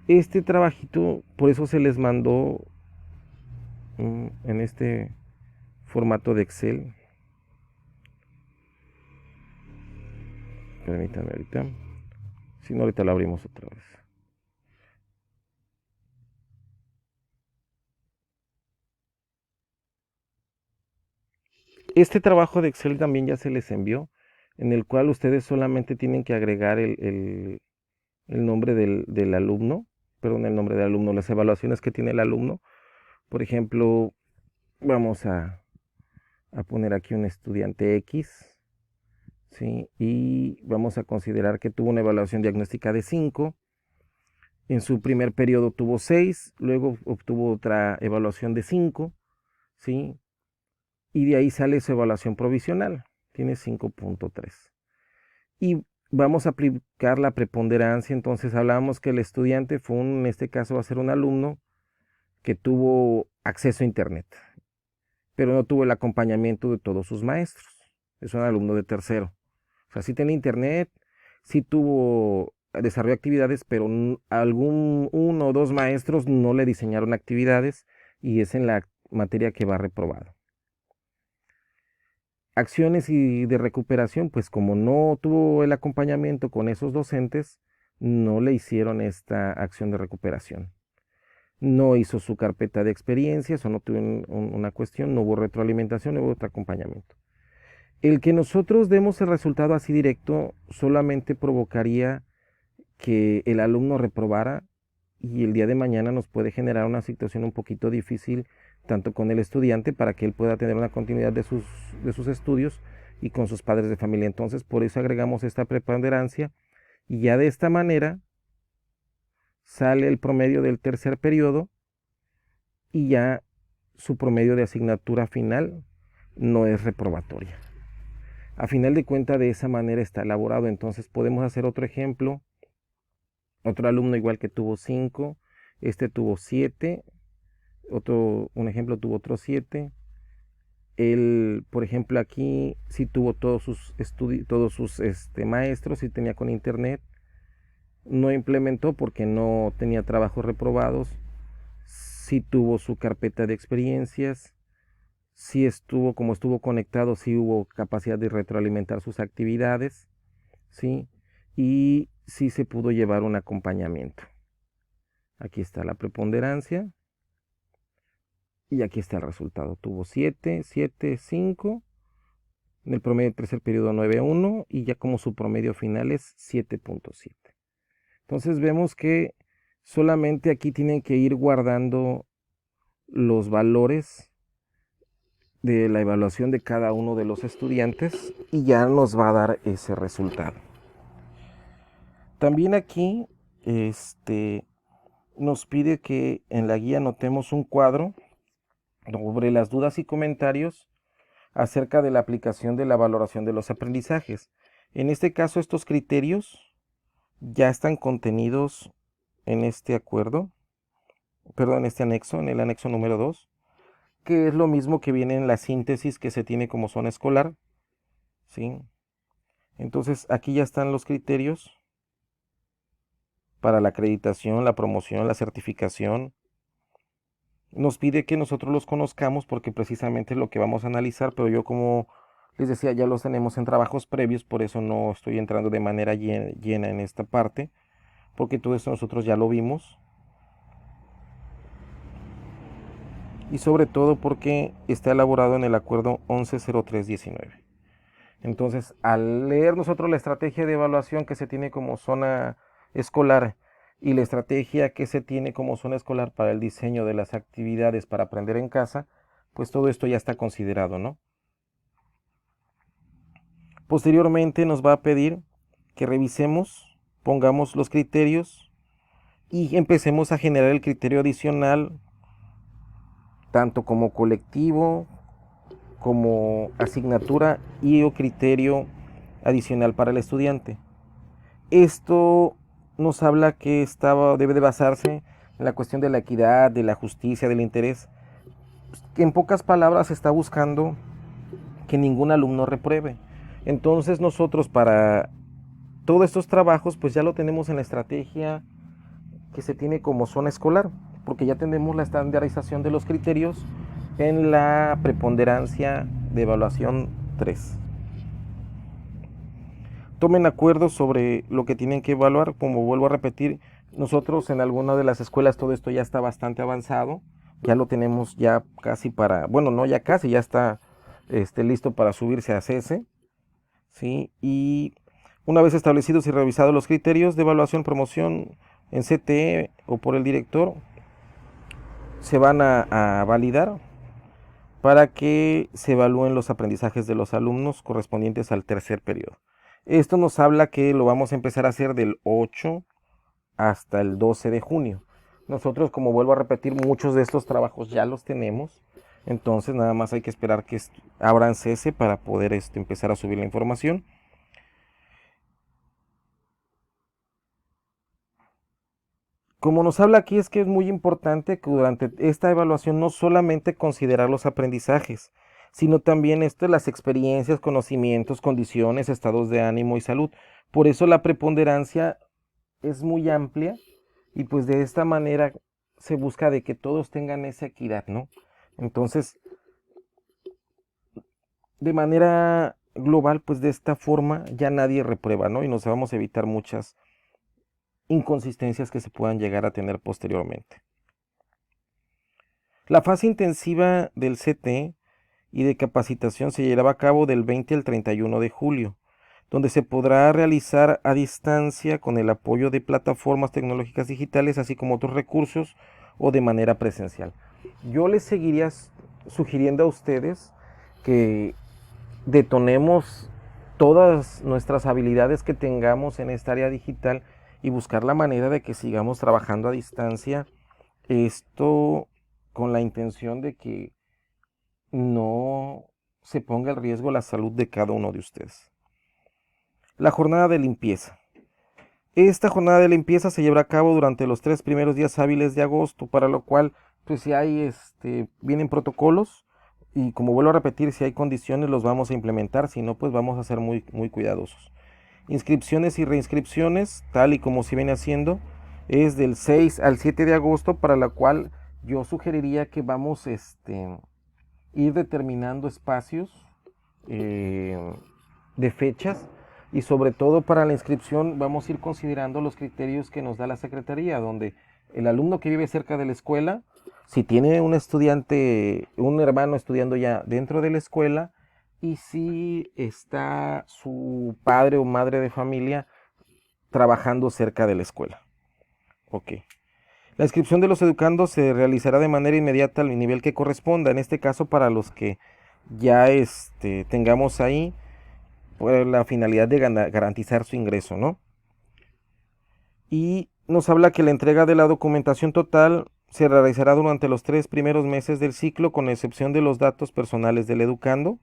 Este trabajito, por eso se les mandó en este formato de Excel. Permítanme ahorita. Si no, ahorita lo abrimos otra vez. Este trabajo de Excel también ya se les envió, en el cual ustedes solamente tienen que agregar el nombre del alumno, perdón, el nombre del alumno, las evaluaciones que tiene el alumno. Por ejemplo, vamos a poner aquí un estudiante X, ¿sí? Y vamos a considerar que tuvo una evaluación diagnóstica de 5. En su primer periodo tuvo 6, luego obtuvo otra evaluación de 5, ¿sí? Y de ahí sale su evaluación provisional, tiene 5.3. Y vamos a aplicar la preponderancia, entonces hablamos que el estudiante fue, en este caso va a ser un alumno que tuvo acceso a Internet, pero no tuvo el acompañamiento de todos sus maestros. Es un alumno de tercero. O sea, sí tiene Internet, sí tuvo desarrollo de actividades, pero algún uno o dos maestros no le diseñaron actividades y es en la materia que va reprobado. Acciones y de recuperación, pues como no tuvo el acompañamiento con esos docentes, no le hicieron esta acción de recuperación. No hizo su carpeta de experiencias o no tuvo una cuestión, no hubo retroalimentación, no hubo otro acompañamiento. El que nosotros demos el resultado así directo solamente provocaría que el alumno reprobara y el día de mañana nos puede generar una situación un poquito difícil tanto con el estudiante para que él pueda tener una continuidad de sus estudios y con sus padres de familia. Entonces, por eso agregamos esta preponderancia y ya de esta manera sale el promedio del tercer periodo y ya su promedio de asignatura final no es reprobatoria. A final de cuentas, de esa manera está elaborado. Entonces, podemos hacer otro ejemplo. Otro alumno igual que tuvo 5, este tuvo 7, un ejemplo tuvo otro 7. Él, por ejemplo, aquí sí tuvo todos sus maestros, sí tenía con Internet. No implementó porque no tenía trabajos reprobados. Sí tuvo su carpeta de experiencias. Sí estuvo, como estuvo conectado, sí hubo capacidad de retroalimentar sus actividades, ¿sí? Y sí se pudo llevar un acompañamiento. Aquí está la preponderancia. Y aquí está el resultado. Tuvo 7, 7, 5. En el promedio del tercer periodo 9.1 y ya como su promedio final es 7.7. Entonces vemos que solamente aquí tienen que ir guardando los valores de la evaluación de cada uno de los estudiantes y ya nos va a dar ese resultado. También aquí nos pide que en la guía anotemos un cuadro sobre las dudas y comentarios acerca de la aplicación de la valoración de los aprendizajes. En este caso, estos criterios ya están contenidos en este acuerdo, perdón, en este anexo, en el anexo número 2, que es lo mismo que viene en la síntesis que se tiene como zona escolar, ¿sí? Entonces, aquí ya están los criterios para la acreditación, la promoción, la certificación. Nos pide que nosotros los conozcamos porque precisamente es lo que vamos a analizar, pero yo como les decía, ya los tenemos en trabajos previos, por eso no estoy entrando de manera llena en esta parte, porque todo esto nosotros ya lo vimos. Y sobre todo porque está elaborado en el acuerdo 110319. Entonces, al leer nosotros la estrategia de evaluación que se tiene como zona escolar y la estrategia que se tiene como zona escolar para el diseño de las actividades para aprender en casa, pues todo esto ya está considerado, ¿no? Posteriormente nos va a pedir que revisemos, pongamos los criterios y empecemos a generar el criterio adicional, tanto como colectivo, como asignatura y o criterio adicional para el estudiante. Esto nos habla que debe de basarse en la cuestión de la equidad, de la justicia, del interés, que en pocas palabras está buscando que ningún alumno repruebe. Entonces nosotros para todos estos trabajos pues ya lo tenemos en la estrategia que se tiene como zona escolar, porque ya tenemos la estandarización de los criterios en la preponderancia de evaluación 3. Tomen acuerdo sobre lo que tienen que evaluar. Como vuelvo a repetir, nosotros en alguna de las escuelas todo esto ya está bastante avanzado, ya lo tenemos ya casi para, bueno, no ya casi, ya está listo para subirse a CS, ¿sí? Y una vez establecidos y revisados los criterios de evaluación, promoción en CTE o por el director, se van a validar para que se evalúen los aprendizajes de los alumnos correspondientes al tercer periodo. Esto nos habla que lo vamos a empezar a hacer del 8 hasta el 12 de junio. Nosotros, como vuelvo a repetir, muchos de estos trabajos ya los tenemos. Entonces nada más hay que esperar que abran cese para poder empezar a subir la información. Como nos habla aquí, es que es muy importante que durante esta evaluación no solamente considerar los aprendizajes, sino también las experiencias, conocimientos, condiciones, estados de ánimo y salud. Por eso la preponderancia es muy amplia y pues de esta manera se busca de que todos tengan esa equidad, ¿no? Entonces, de manera global, pues de esta forma ya nadie reprueba, ¿no? Y nos vamos a evitar muchas inconsistencias que se puedan llegar a tener posteriormente. La fase intensiva del CT y de capacitación se llevará a cabo del 20 al 31 de julio, donde se podrá realizar a distancia con el apoyo de plataformas tecnológicas digitales, así como otros recursos o de manera presencial. Yo les seguiría sugiriendo a ustedes que detonemos todas nuestras habilidades que tengamos en esta área digital y buscar la manera de que sigamos trabajando a distancia. Esto con la intención de que no se ponga en riesgo la salud de cada uno de ustedes. La jornada de limpieza. Esta jornada de limpieza se llevará a cabo durante los 3 primeros días hábiles de agosto, para lo cual, pues si hay, vienen protocolos y como vuelvo a repetir, si hay condiciones los vamos a implementar, si no, pues vamos a ser muy, muy cuidadosos. Inscripciones y reinscripciones, tal y como se viene haciendo, es del 6 al 7 de agosto, para la cual yo sugeriría que vamos ir determinando espacios de fechas y sobre todo para la inscripción vamos a ir considerando los criterios que nos da la Secretaría, donde el alumno que vive cerca de la escuela, si tiene un estudiante, un hermano estudiando ya dentro de la escuela, y si está su padre o madre de familia trabajando cerca de la escuela. Ok. La inscripción de los educandos se realizará de manera inmediata al nivel que corresponda, en este caso para los que ya tengamos ahí por la finalidad de garantizar su ingreso, ¿no? Y nos habla que la entrega de la documentación total se realizará durante los 3 primeros meses del ciclo, con excepción de los datos personales del educando.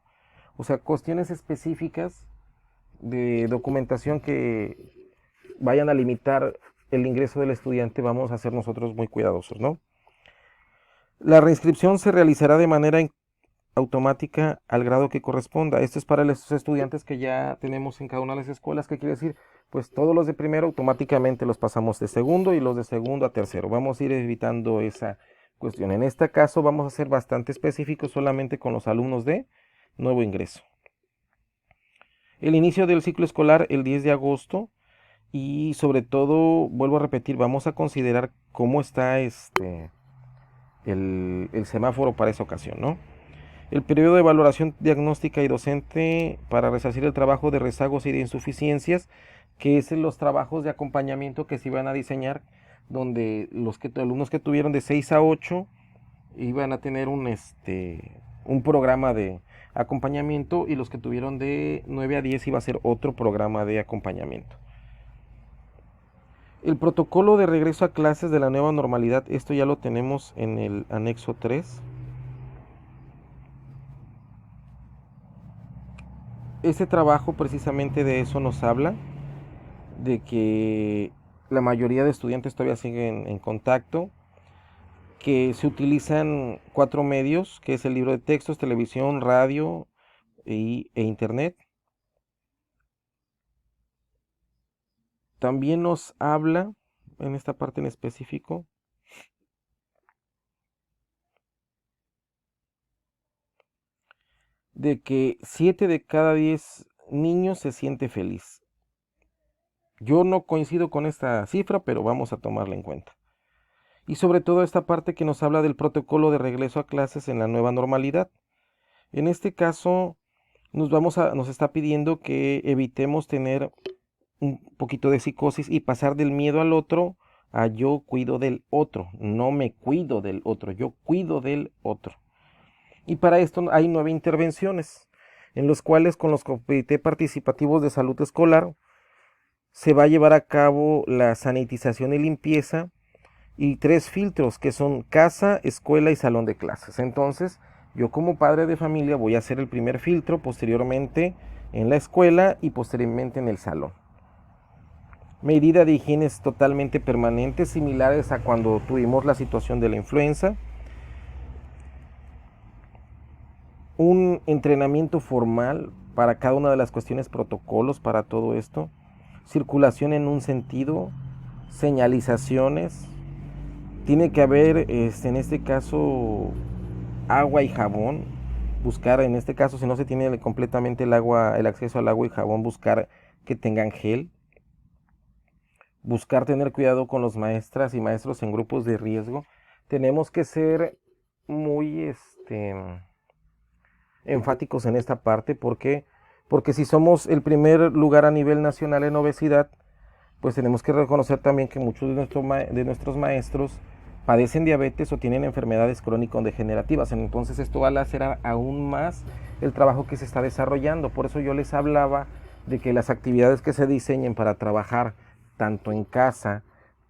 O sea, cuestiones específicas de documentación que vayan a limitar el ingreso del estudiante, vamos a ser nosotros muy cuidadosos, ¿no? La reinscripción se realizará de manera automática al grado que corresponda. Esto es para los estudiantes que ya tenemos en cada una de las escuelas. ¿Qué quiere decir? Pues todos los de primero automáticamente los pasamos de segundo y los de segundo a tercero. Vamos a ir evitando esa cuestión. En este caso vamos a ser bastante específicos solamente con los alumnos de nuevo ingreso. El inicio del ciclo escolar el 10 de agosto y sobre todo, vuelvo a repetir, vamos a considerar cómo está el semáforo para esa ocasión, ¿no? El periodo de valoración diagnóstica y docente para resarcir el trabajo de rezagos y de insuficiencias, que es los trabajos de acompañamiento que se iban a diseñar, donde los alumnos que tuvieron de 6 a 8 iban a tener un programa de acompañamiento, y los que tuvieron de 9 a 10 iba a ser otro programa de acompañamiento. El protocolo de regreso a clases de la nueva normalidad, esto ya lo tenemos en el anexo 3. Este trabajo precisamente de eso nos habla, de que la mayoría de estudiantes todavía siguen en contacto, que se utilizan 4 medios, que es el libro de textos, televisión, radio e internet. También nos habla, en esta parte en específico, de que 7 de cada 10 niños se siente feliz. Yo no coincido con esta cifra, pero vamos a tomarla en cuenta. Y sobre todo esta parte que nos habla del protocolo de regreso a clases en la nueva normalidad. En este caso, nos está pidiendo que evitemos tener un poquito de psicosis y pasar del miedo al otro a yo cuido del otro. No me cuido del otro, yo cuido del otro. Y para esto hay 9 intervenciones, en los cuales con los comités participativos de salud escolar se va a llevar a cabo la sanitización y limpieza y 3 filtros que son casa, escuela y salón de clases. Entonces, yo como padre de familia voy a hacer el primer filtro, posteriormente en la escuela y posteriormente en el salón. Medida de higiene totalmente permanentes, similares a cuando tuvimos la situación de la influenza. Un entrenamiento formal para cada una de las cuestiones, protocolos para todo esto. Circulación en un sentido, señalizaciones. Tiene que haber, en este caso, agua y jabón. Buscar, en este caso, si no se tiene completamente el acceso al agua y jabón, buscar que tengan gel. Buscar tener cuidado con los maestras y maestros en grupos de riesgo. Tenemos que ser muy enfáticos en esta parte. ¿Por qué? Porque si somos el primer lugar a nivel nacional en obesidad, pues tenemos que reconocer también que muchos de nuestros maestros padecen diabetes o tienen enfermedades crónico-degenerativas. Entonces esto va a hacer aún más el trabajo que se está desarrollando. Por eso yo les hablaba de que las actividades que se diseñen para trabajar tanto en casa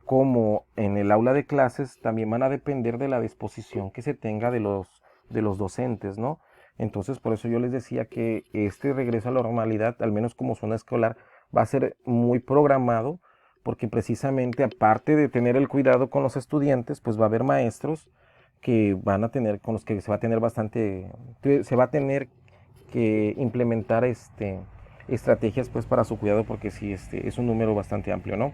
como en el aula de clases también van a depender de la disposición que se tenga de los docentes, ¿no? Entonces por eso yo les decía que este regreso a la normalidad, al menos como zona escolar, va a ser muy programado, porque precisamente aparte de tener el cuidado con los estudiantes, pues va a haber maestros que van a tener, con los que se va a tener que implementar estrategias pues para su cuidado, porque sí, es un número bastante amplio, ¿no?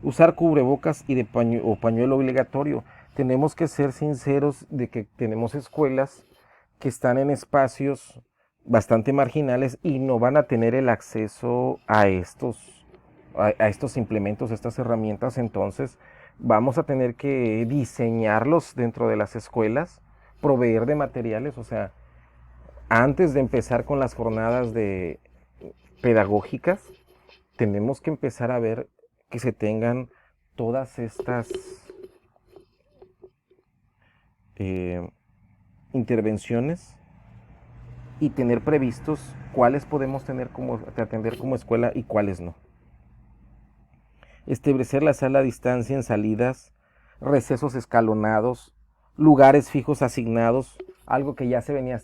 Usar cubrebocas y o pañuelo obligatorio. Tenemos que ser sinceros de que tenemos escuelas que están en espacios bastante marginales y no van a tener el acceso a estos implementos, a estas herramientas. Entonces vamos a tener que diseñarlos dentro de las escuelas, proveer de materiales. O sea, antes de empezar con las jornadas pedagógicas, tenemos que empezar a ver que se tengan todas estas intervenciones y tener previstos cuáles podemos atender como escuela y cuáles no. Establecer la sala a distancia en salidas, recesos escalonados, lugares fijos asignados, algo que ya se venía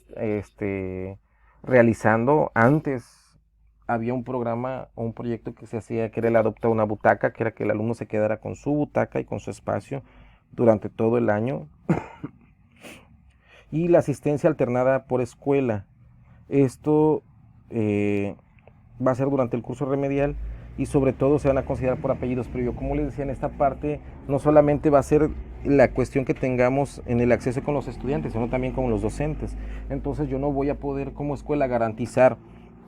realizando antes. Había un programa o un proyecto que se hacía, que era el adopta una butaca, que era que el alumno se quedara con su butaca y con su espacio durante todo el año. Y la asistencia alternada por escuela. Esto va a ser durante el curso remedial y sobre todo se van a considerar por apellidos, pero yo, como les decía, en esta parte no solamente va a ser la cuestión que tengamos en el acceso con los estudiantes, sino también con los docentes. Entonces yo no voy a poder como escuela garantizar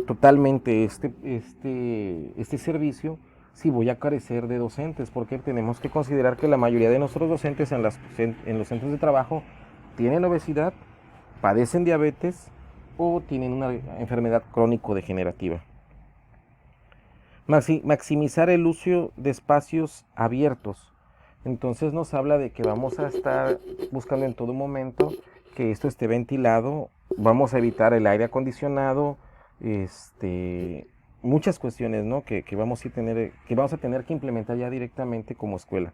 totalmente este servicio si voy a carecer de docentes, porque tenemos que considerar que la mayoría de nuestros docentes en los centros de trabajo tienen obesidad, padecen diabetes o tienen una enfermedad crónico-degenerativa. Maximizar el uso de espacios abiertos. Entonces nos habla de que vamos a estar buscando en todo momento que esto esté ventilado, vamos a evitar el aire acondicionado, muchas cuestiones, ¿no? que vamos a tener que implementar ya directamente como escuela.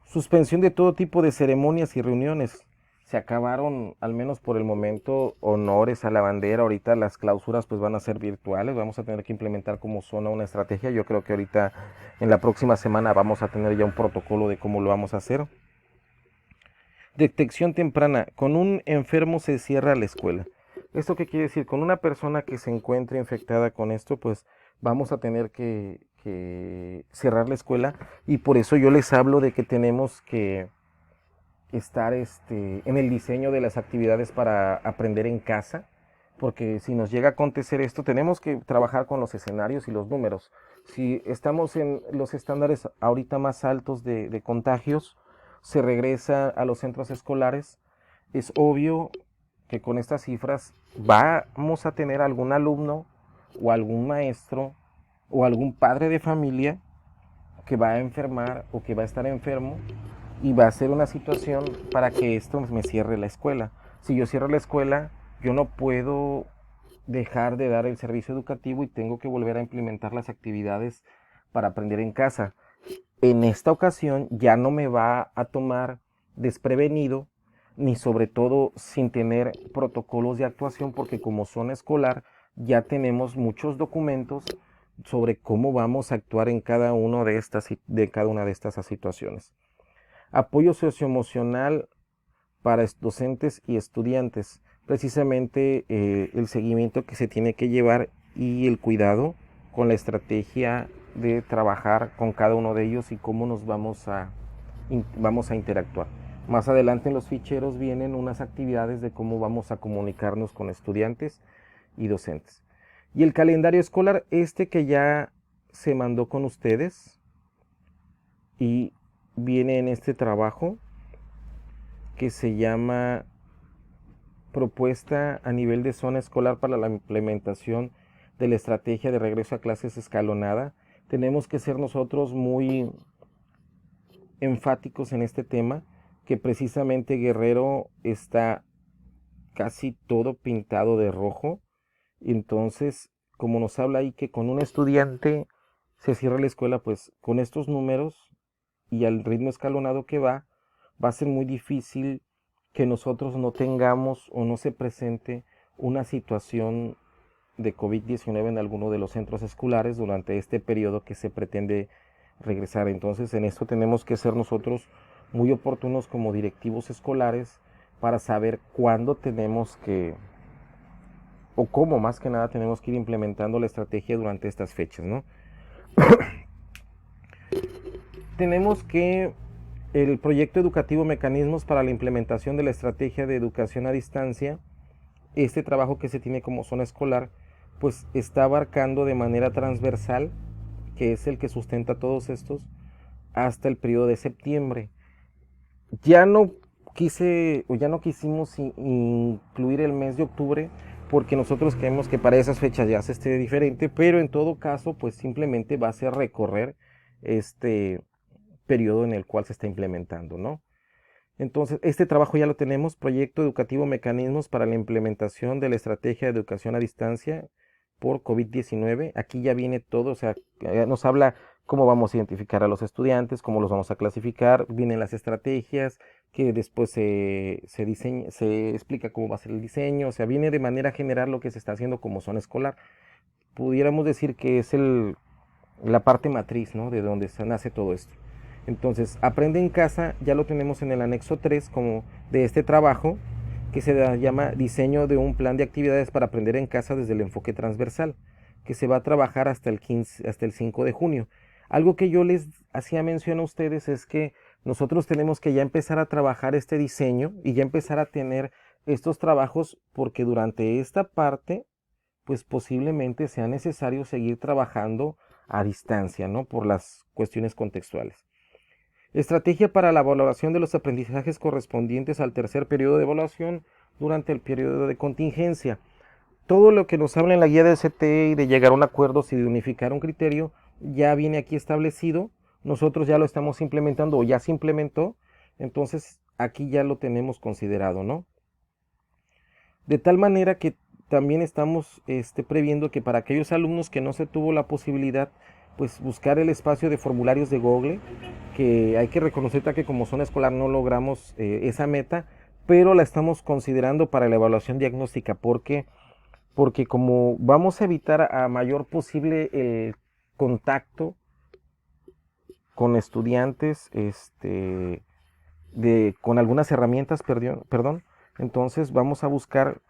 Suspensión de todo tipo de ceremonias y reuniones. Se acabaron, al menos por el momento, honores a la bandera. Ahorita las clausuras pues van a ser virtuales. Vamos a tener que implementar como zona una estrategia. Yo creo que ahorita en la próxima semana vamos a tener ya un protocolo de cómo lo vamos a hacer. Detección temprana. Con un enfermo se cierra la escuela. ¿Esto qué quiere decir? Con una persona que se encuentre infectada con esto, pues vamos a tener que cerrar la escuela. Y por eso yo les hablo de que tenemos que estar en el diseño de las actividades para aprender en casa, porque si nos llega a acontecer esto, tenemos que trabajar con los escenarios y los números. Si estamos en los estándares ahorita más altos de contagios, se regresa a los centros escolares, es obvio que con estas cifras vamos a tener algún alumno o algún maestro o algún padre de familia que va a enfermar o que va a estar enfermo, y va a ser una situación para que esto me cierre la escuela. Si yo cierro la escuela, yo no puedo dejar de dar el servicio educativo y tengo que volver a implementar las actividades para aprender en casa. En esta ocasión ya no me va a tomar desprevenido, ni sobre todo sin tener protocolos de actuación, porque como zona escolar ya tenemos muchos documentos sobre cómo vamos a actuar en cada una de estas situaciones. Apoyo socioemocional para docentes y estudiantes. Precisamente el seguimiento que se tiene que llevar y el cuidado con la estrategia de trabajar con cada uno de ellos y cómo nos vamos a interactuar. Más adelante en los ficheros vienen unas actividades de cómo vamos a comunicarnos con estudiantes y docentes. Y el calendario escolar, que ya se mandó con ustedes y viene en este trabajo que se llama Propuesta a nivel de zona escolar para la implementación de la estrategia de regreso a clases escalonada. Tenemos que ser nosotros muy enfáticos en este tema, que precisamente Guerrero está casi todo pintado de rojo. Entonces, como nos habla ahí que con un estudiante se cierra la escuela, pues con estos números y al ritmo escalonado que va a ser muy difícil que nosotros no tengamos o no se presente una situación de COVID-19 en alguno de los centros escolares durante este periodo que se pretende regresar. Entonces, en esto tenemos que ser nosotros muy oportunos como directivos escolares para saber cuándo tenemos que, o cómo más que nada tenemos que ir implementando la estrategia durante estas fechas, ¿no? Tenemos que el proyecto educativo Mecanismos para la implementación de la estrategia de educación a distancia, este trabajo que se tiene como zona escolar, pues está abarcando de manera transversal, que es el que sustenta todos estos, hasta el periodo de septiembre. Ya no quisimos incluir el mes de octubre porque nosotros creemos que para esas fechas ya se esté diferente, pero en todo caso, pues simplemente va a ser recorrer este periodo en el cual se está implementando, ¿no? Entonces, este trabajo ya lo tenemos, Proyecto Educativo Mecanismos para la implementación de la estrategia de educación a distancia por COVID-19. Aquí ya viene todo, o sea, nos habla cómo vamos a identificar a los estudiantes, cómo los vamos a clasificar, vienen las estrategias, que después se explica cómo va a ser el diseño, o sea, viene de manera general lo que se está haciendo como zona escolar. Pudiéramos decir que es la parte matriz, ¿no? De donde nace todo esto. Entonces, Aprende en Casa ya lo tenemos en el anexo 3 como de este trabajo que se llama Diseño de un plan de actividades para aprender en casa desde el enfoque transversal, que se va a trabajar hasta el 5 de junio. Algo que yo les hacía mención a ustedes es que nosotros tenemos que ya empezar a trabajar este diseño y ya empezar a tener estos trabajos porque durante esta parte pues posiblemente sea necesario seguir trabajando a distancia, ¿no? Por las cuestiones contextuales. Estrategia para la valoración de los aprendizajes correspondientes al tercer periodo de evaluación durante el periodo de contingencia. Todo lo que nos habla en la guía del CTE y de llegar a un acuerdo y de unificar un criterio ya viene aquí establecido. Nosotros ya lo estamos implementando o ya se implementó. Entonces aquí ya lo tenemos considerado, ¿no? De tal manera que también estamos previendo que para aquellos alumnos que no se tuvo la posibilidad, pues buscar el espacio de formularios de Google, que hay que reconocer que como zona escolar no logramos esa meta, pero la estamos considerando para la evaluación diagnóstica, porque como vamos a evitar a mayor posible el contacto con estudiantes, con algunas herramientas, perdón, entonces vamos a buscar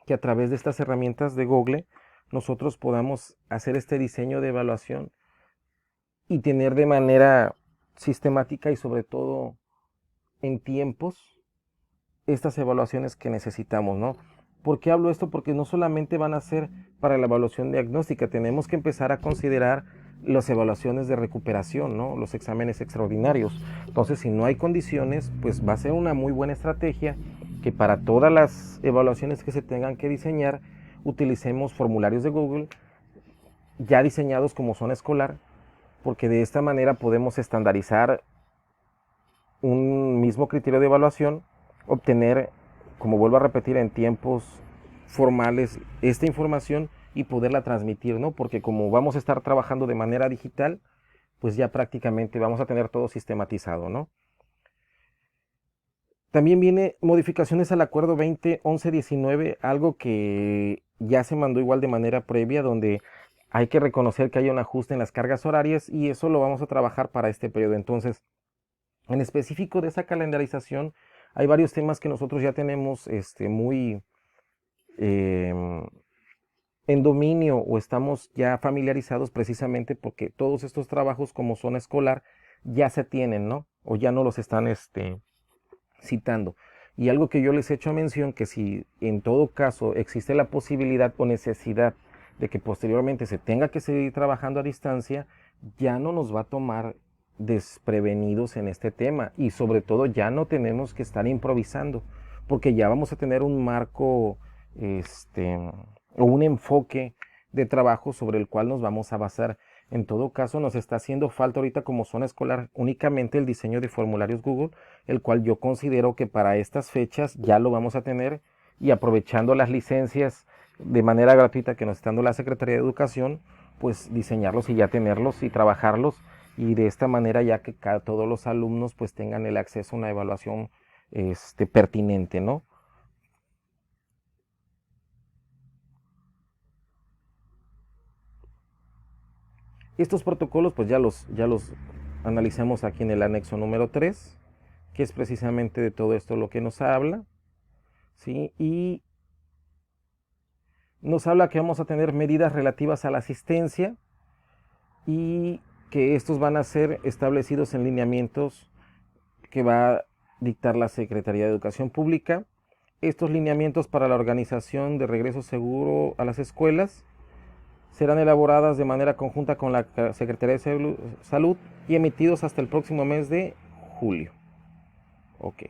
que a través de estas herramientas de Google nosotros podamos hacer este diseño de evaluación y tener de manera sistemática y sobre todo en tiempos estas evaluaciones que necesitamos, ¿no? ¿Por qué hablo esto? Porque no solamente van a ser para la evaluación diagnóstica, tenemos que empezar a considerar las evaluaciones de recuperación, ¿no? Los exámenes extraordinarios. Entonces, si no hay condiciones, pues va a ser una muy buena estrategia que para todas las evaluaciones que se tengan que diseñar, utilicemos formularios de Google ya diseñados como zona escolar, porque de esta manera podemos estandarizar un mismo criterio de evaluación obtener, como vuelvo a repetir, en tiempos formales esta información y poderla transmitir, ¿no? Porque como vamos a estar trabajando de manera digital, pues ya prácticamente vamos a tener todo sistematizado, ¿no? También viene modificaciones al acuerdo 2011-19, algo que ya se mandó igual de manera previa, donde hay que reconocer que hay un ajuste en las cargas horarias y eso lo vamos a trabajar para este periodo. Entonces, en específico de esa calendarización, hay varios temas que nosotros ya tenemos muy em, en dominio o estamos ya familiarizados precisamente porque todos estos trabajos como zona escolar ya se tienen, ¿no? O ya no los están citando. Y algo que yo les he hecho mención, que si en todo caso existe la posibilidad o necesidad de que posteriormente se tenga que seguir trabajando a distancia, ya no nos va a tomar desprevenidos en este tema y sobre todo ya no tenemos que estar improvisando porque ya vamos a tener un marco o un enfoque de trabajo sobre el cual nos vamos a basar. En todo caso, nos está haciendo falta ahorita como zona escolar únicamente el diseño de formularios Google, el cual yo considero que para estas fechas ya lo vamos a tener y aprovechando las licencias de manera gratuita que nos está dando la Secretaría de Educación, pues diseñarlos y ya tenerlos y trabajarlos y de esta manera ya que todos los alumnos pues tengan el acceso a una evaluación pertinente, ¿no? Estos protocolos pues ya los analizamos aquí en el anexo número 3, que es precisamente de todo esto lo que nos habla, ¿sí? Y nos habla que vamos a tener medidas relativas a la asistencia y que estos van a ser establecidos en lineamientos que va a dictar la Secretaría de Educación Pública. Estos lineamientos para la organización de regreso seguro a las escuelas serán elaboradas de manera conjunta con la Secretaría de Salud y emitidos hasta el próximo mes de julio. Ok.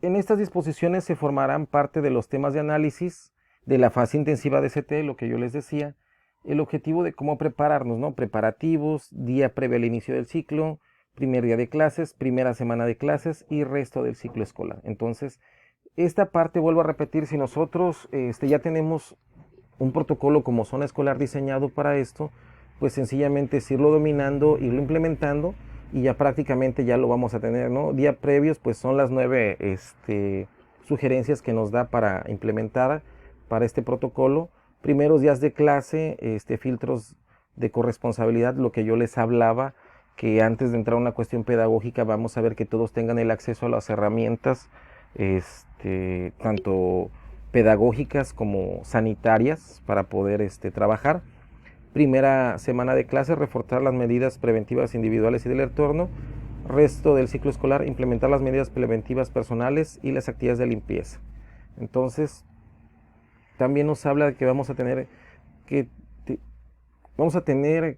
En estas disposiciones se formarán parte de los temas de análisis de la fase intensiva de CT, lo que yo les decía, el objetivo de cómo prepararnos, ¿no? Preparativos, día previo al inicio del ciclo, primer día de clases, primera semana de clases y resto del ciclo escolar. Entonces, esta parte, vuelvo a repetir, si nosotros ya tenemos un protocolo como zona escolar diseñado para esto, pues sencillamente es irlo dominando, irlo implementando y ya prácticamente ya lo vamos a tener, ¿no? Días previos, pues son las 9 sugerencias que nos da para implementar para este protocolo. Primeros días de clase, filtros de corresponsabilidad, lo que yo les hablaba, que antes de entrar a una cuestión pedagógica vamos a ver que todos tengan el acceso a las herramientas, tanto pedagógicas como sanitarias para poder trabajar. Primera semana de clase, reforzar las medidas preventivas individuales y del entorno. Resto del ciclo escolar, implementar las medidas preventivas personales y las actividades de limpieza. Entonces, también nos habla de que vamos a tener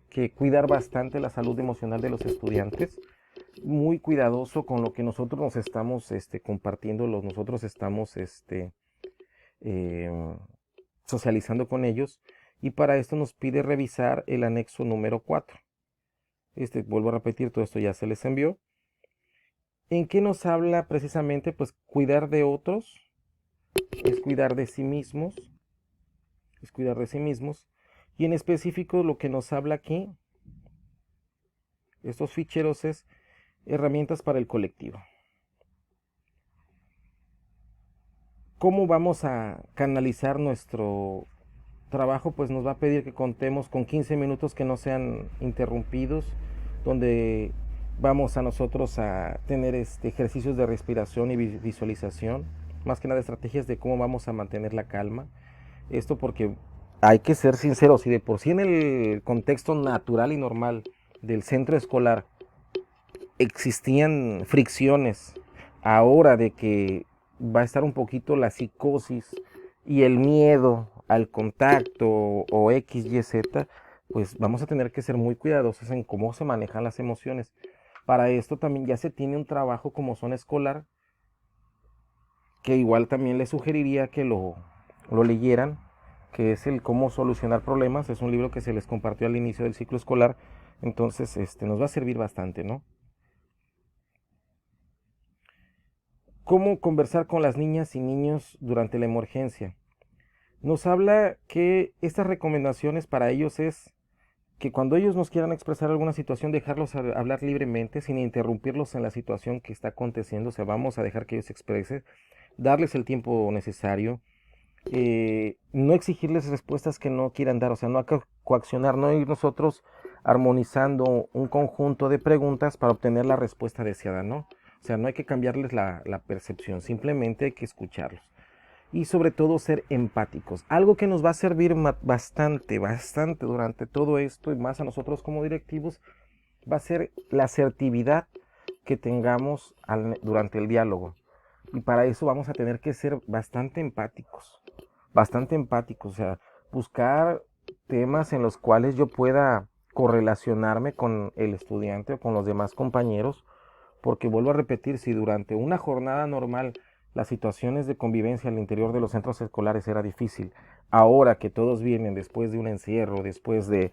que cuidar bastante la salud emocional de los estudiantes, muy cuidadoso con lo que nosotros nos estamos compartiendo, nosotros estamos socializando con ellos, y para esto nos pide revisar el anexo número 4. Vuelvo a repetir, todo esto ya se les envió. ¿En qué nos habla precisamente? Pues cuidar de otros, es cuidar de sí mismos, es cuidar de sí mismos, y en específico lo que nos habla aquí, estos ficheros, es herramientas para el colectivo. ¿Cómo vamos a canalizar nuestro trabajo? Pues nos va a pedir que contemos con 15 minutos que no sean interrumpidos, donde vamos a nosotros a tener ejercicios de respiración y visualización, más que nada estrategias de cómo vamos a mantener la calma. Esto porque hay que ser sinceros, y de por sí en el contexto natural y normal del centro escolar existían fricciones, ahora de que va a estar un poquito la psicosis y el miedo al contacto o X, Y, Z, pues vamos a tener que ser muy cuidadosos en cómo se manejan las emociones. Para esto también ya se tiene un trabajo como zona escolar, que igual también les sugeriría que lo leyeran, que es el cómo solucionar problemas. Es un libro que se les compartió al inicio del ciclo escolar, Entonces, nos va a servir bastante, ¿no? ¿Cómo conversar con las niñas y niños durante la emergencia? Nos habla que estas recomendaciones para ellos es que cuando ellos nos quieran expresar alguna situación, dejarlos hablar libremente, sin interrumpirlos en la situación que está aconteciendo. O sea, vamos a dejar que ellos se expresen, darles el tiempo necesario, no exigirles respuestas que no quieran dar, o sea, no coaccionar, no ir nosotros armonizando un conjunto de preguntas para obtener la respuesta deseada, ¿no? O sea, no hay que cambiarles la percepción, simplemente hay que escucharlos. Y sobre todo ser empáticos. Algo que nos va a servir bastante, bastante durante todo esto y más a nosotros como directivos, va a ser la asertividad que tengamos durante el diálogo. Y para eso vamos a tener que ser bastante empáticos, o sea, buscar temas en los cuales yo pueda correlacionarme con el estudiante o con los demás compañeros, porque vuelvo a repetir, si durante una jornada normal las situaciones de convivencia al interior de los centros escolares era difícil, ahora que todos vienen después de un encierro, después de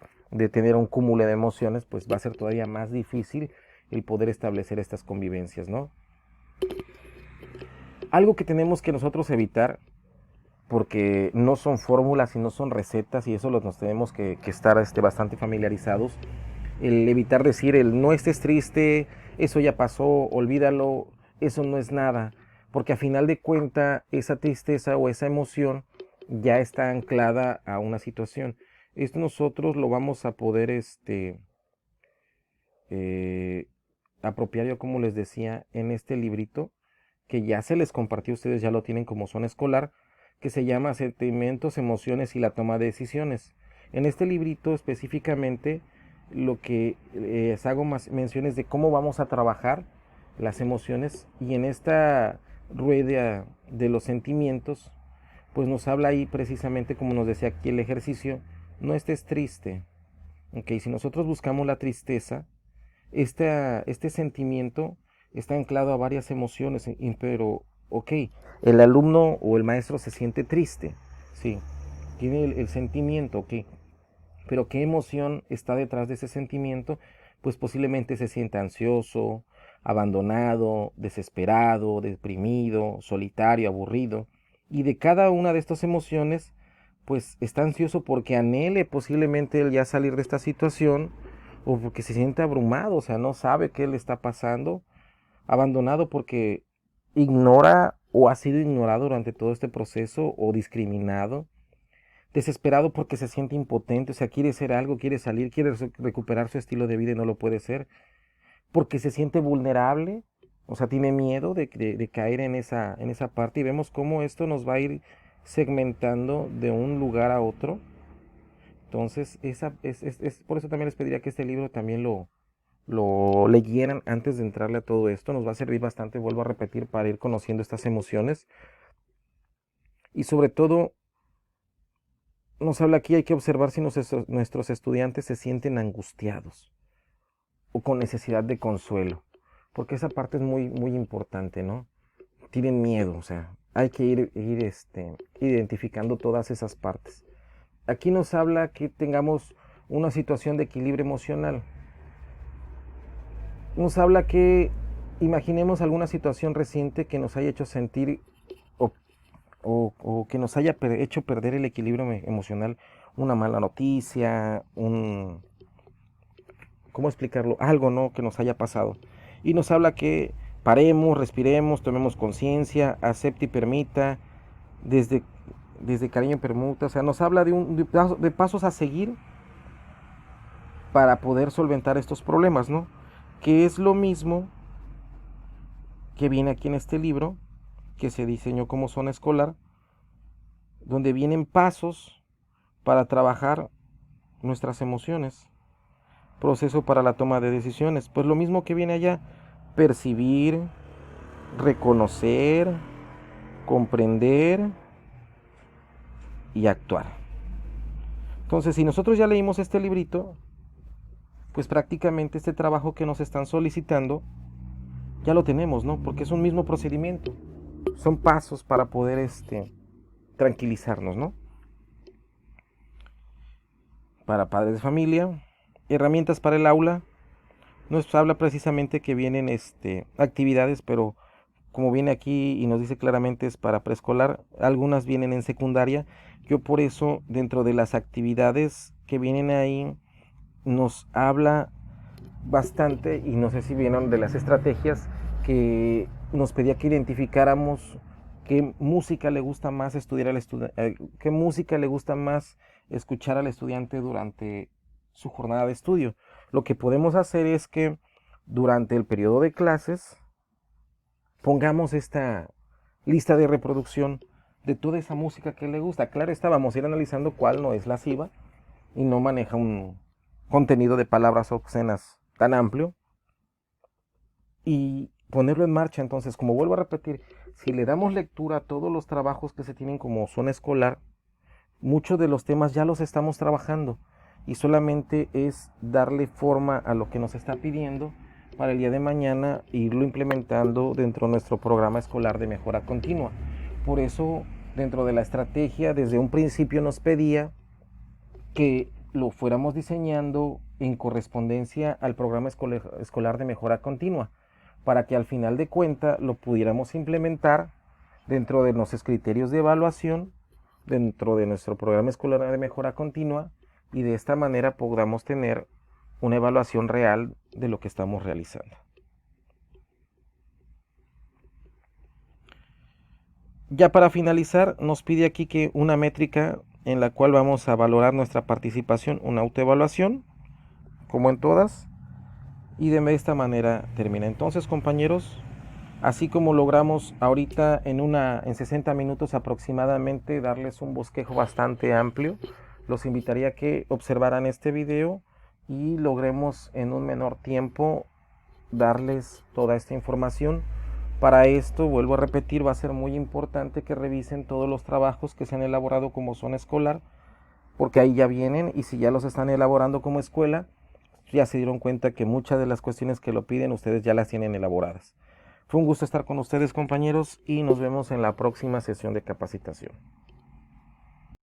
tener un cúmulo de emociones, pues va a ser todavía más difícil el poder establecer estas convivencias, ¿no? Algo que tenemos que nosotros evitar, porque no son fórmulas y no son recetas, y eso nos tenemos que estar bastante familiarizados, el evitar decir el no estés triste, eso ya pasó, olvídalo, eso no es nada, porque a final de cuenta esa tristeza o esa emoción ya está anclada a una situación. Esto nosotros lo vamos a poder eh, apropiar, yo como les decía, en este librito que ya se les compartió, ustedes ya lo tienen como zona escolar, que se llama Sentimientos, Emociones y la Toma de Decisiones. En este librito específicamente lo que hago más menciones de cómo vamos a trabajar las emociones, y en esta rueda de los sentimientos pues nos habla ahí precisamente como nos decía aquí el ejercicio, no estés triste. Ok, si nosotros buscamos la tristeza, este sentimiento está anclado a varias emociones, pero, ok, el alumno o el maestro se siente triste, sí, tiene el sentimiento, ok, pero ¿qué emoción está detrás de ese sentimiento? Pues posiblemente se sienta ansioso, abandonado, desesperado, deprimido, solitario, aburrido. Y de cada una de estas emociones, pues está ansioso porque anhele posiblemente él ya salir de esta situación, o porque se siente abrumado, o sea, no sabe qué le está pasando, abandonado porque ignora o ha sido ignorado durante todo este proceso o discriminado, desesperado porque se siente impotente, o sea, quiere hacer algo, quiere salir, quiere recuperar su estilo de vida y no lo puede hacer, porque se siente vulnerable, o sea, tiene miedo de caer en esa parte, y vemos cómo esto nos va a ir segmentando de un lugar a otro. Entonces, por eso también les pediría que este libro también lo leyeran antes de entrarle a todo esto. Nos va a servir bastante, vuelvo a repetir, para ir conociendo estas emociones. Y sobre todo, nos habla aquí, hay que observar si nuestros estudiantes se sienten angustiados o con necesidad de consuelo, porque esa parte es muy, muy importante, ¿no? Tienen miedo, o sea, hay que ir identificando todas esas partes. Aquí nos habla que tengamos una situación de equilibrio emocional. Nos habla que imaginemos alguna situación reciente que nos haya hecho sentir o, o que nos haya hecho perder el equilibrio emocional, una mala noticia, ¿cómo explicarlo? Algo, ¿no? Que nos haya pasado. Y nos habla que paremos, respiremos, tomemos conciencia, acepte y permita, desde, desde cariño permuta, o sea, nos habla de pasos a seguir para poder solventar estos problemas, ¿no? Que es lo mismo que viene aquí en este libro, que se diseñó como zona escolar, donde vienen pasos para trabajar nuestras emociones, proceso para la toma de decisiones, pues lo mismo que viene allá, percibir, reconocer, comprender y actuar. Entonces, si nosotros ya leímos este librito, pues prácticamente este trabajo que nos están solicitando ya lo tenemos, ¿no? Porque es un mismo procedimiento. Son pasos para poder tranquilizarnos, ¿no? Para padres de familia, herramientas para el aula. Nos habla precisamente que vienen actividades, pero como viene aquí y nos dice claramente es para preescolar, algunas vienen en secundaria. Yo por eso dentro de las actividades que vienen ahí nos habla bastante, y no sé si vieron de las estrategias que nos pedía que identificáramos qué música le gusta más estudiar al estudiante, qué música le gusta más escuchar al estudiante durante su jornada de estudio. Lo que podemos hacer es que durante el periodo de clases pongamos esta lista de reproducción de toda esa música que le gusta. Claro, estábamos a ir analizando cuál no es lasciva y no maneja un contenido de palabras obscenas tan amplio, y ponerlo en marcha. Entonces, como vuelvo a repetir, si le damos lectura a todos los trabajos que se tienen como zona escolar, muchos de los temas ya los estamos trabajando y solamente es darle forma a lo que nos está pidiendo para el día de mañana irlo implementando dentro de nuestro programa escolar de mejora continua. Por eso, dentro de la estrategia, desde un principio nos pedía que lo fuéramos diseñando en correspondencia al programa escolar de mejora continua, para que al final de cuenta lo pudiéramos implementar dentro de nuestros criterios de evaluación, dentro de nuestro programa escolar de mejora continua, y de esta manera podamos tener una evaluación real de lo que estamos realizando. Ya para finalizar, nos pide aquí que una métrica en la cual vamos a valorar nuestra participación, una autoevaluación, como en todas, y de esta manera termina. Entonces, compañeros, así como logramos ahorita en 60 minutos aproximadamente darles un bosquejo bastante amplio, los invitaría a que observaran este video y logremos en un menor tiempo darles toda esta información. Para esto, vuelvo a repetir, va a ser muy importante que revisen todos los trabajos que se han elaborado como zona escolar, porque ahí ya vienen, y si ya los están elaborando como escuela, ya se dieron cuenta que muchas de las cuestiones que lo piden ustedes ya las tienen elaboradas. Fue un gusto estar con ustedes, compañeros, y nos vemos en la próxima sesión de capacitación.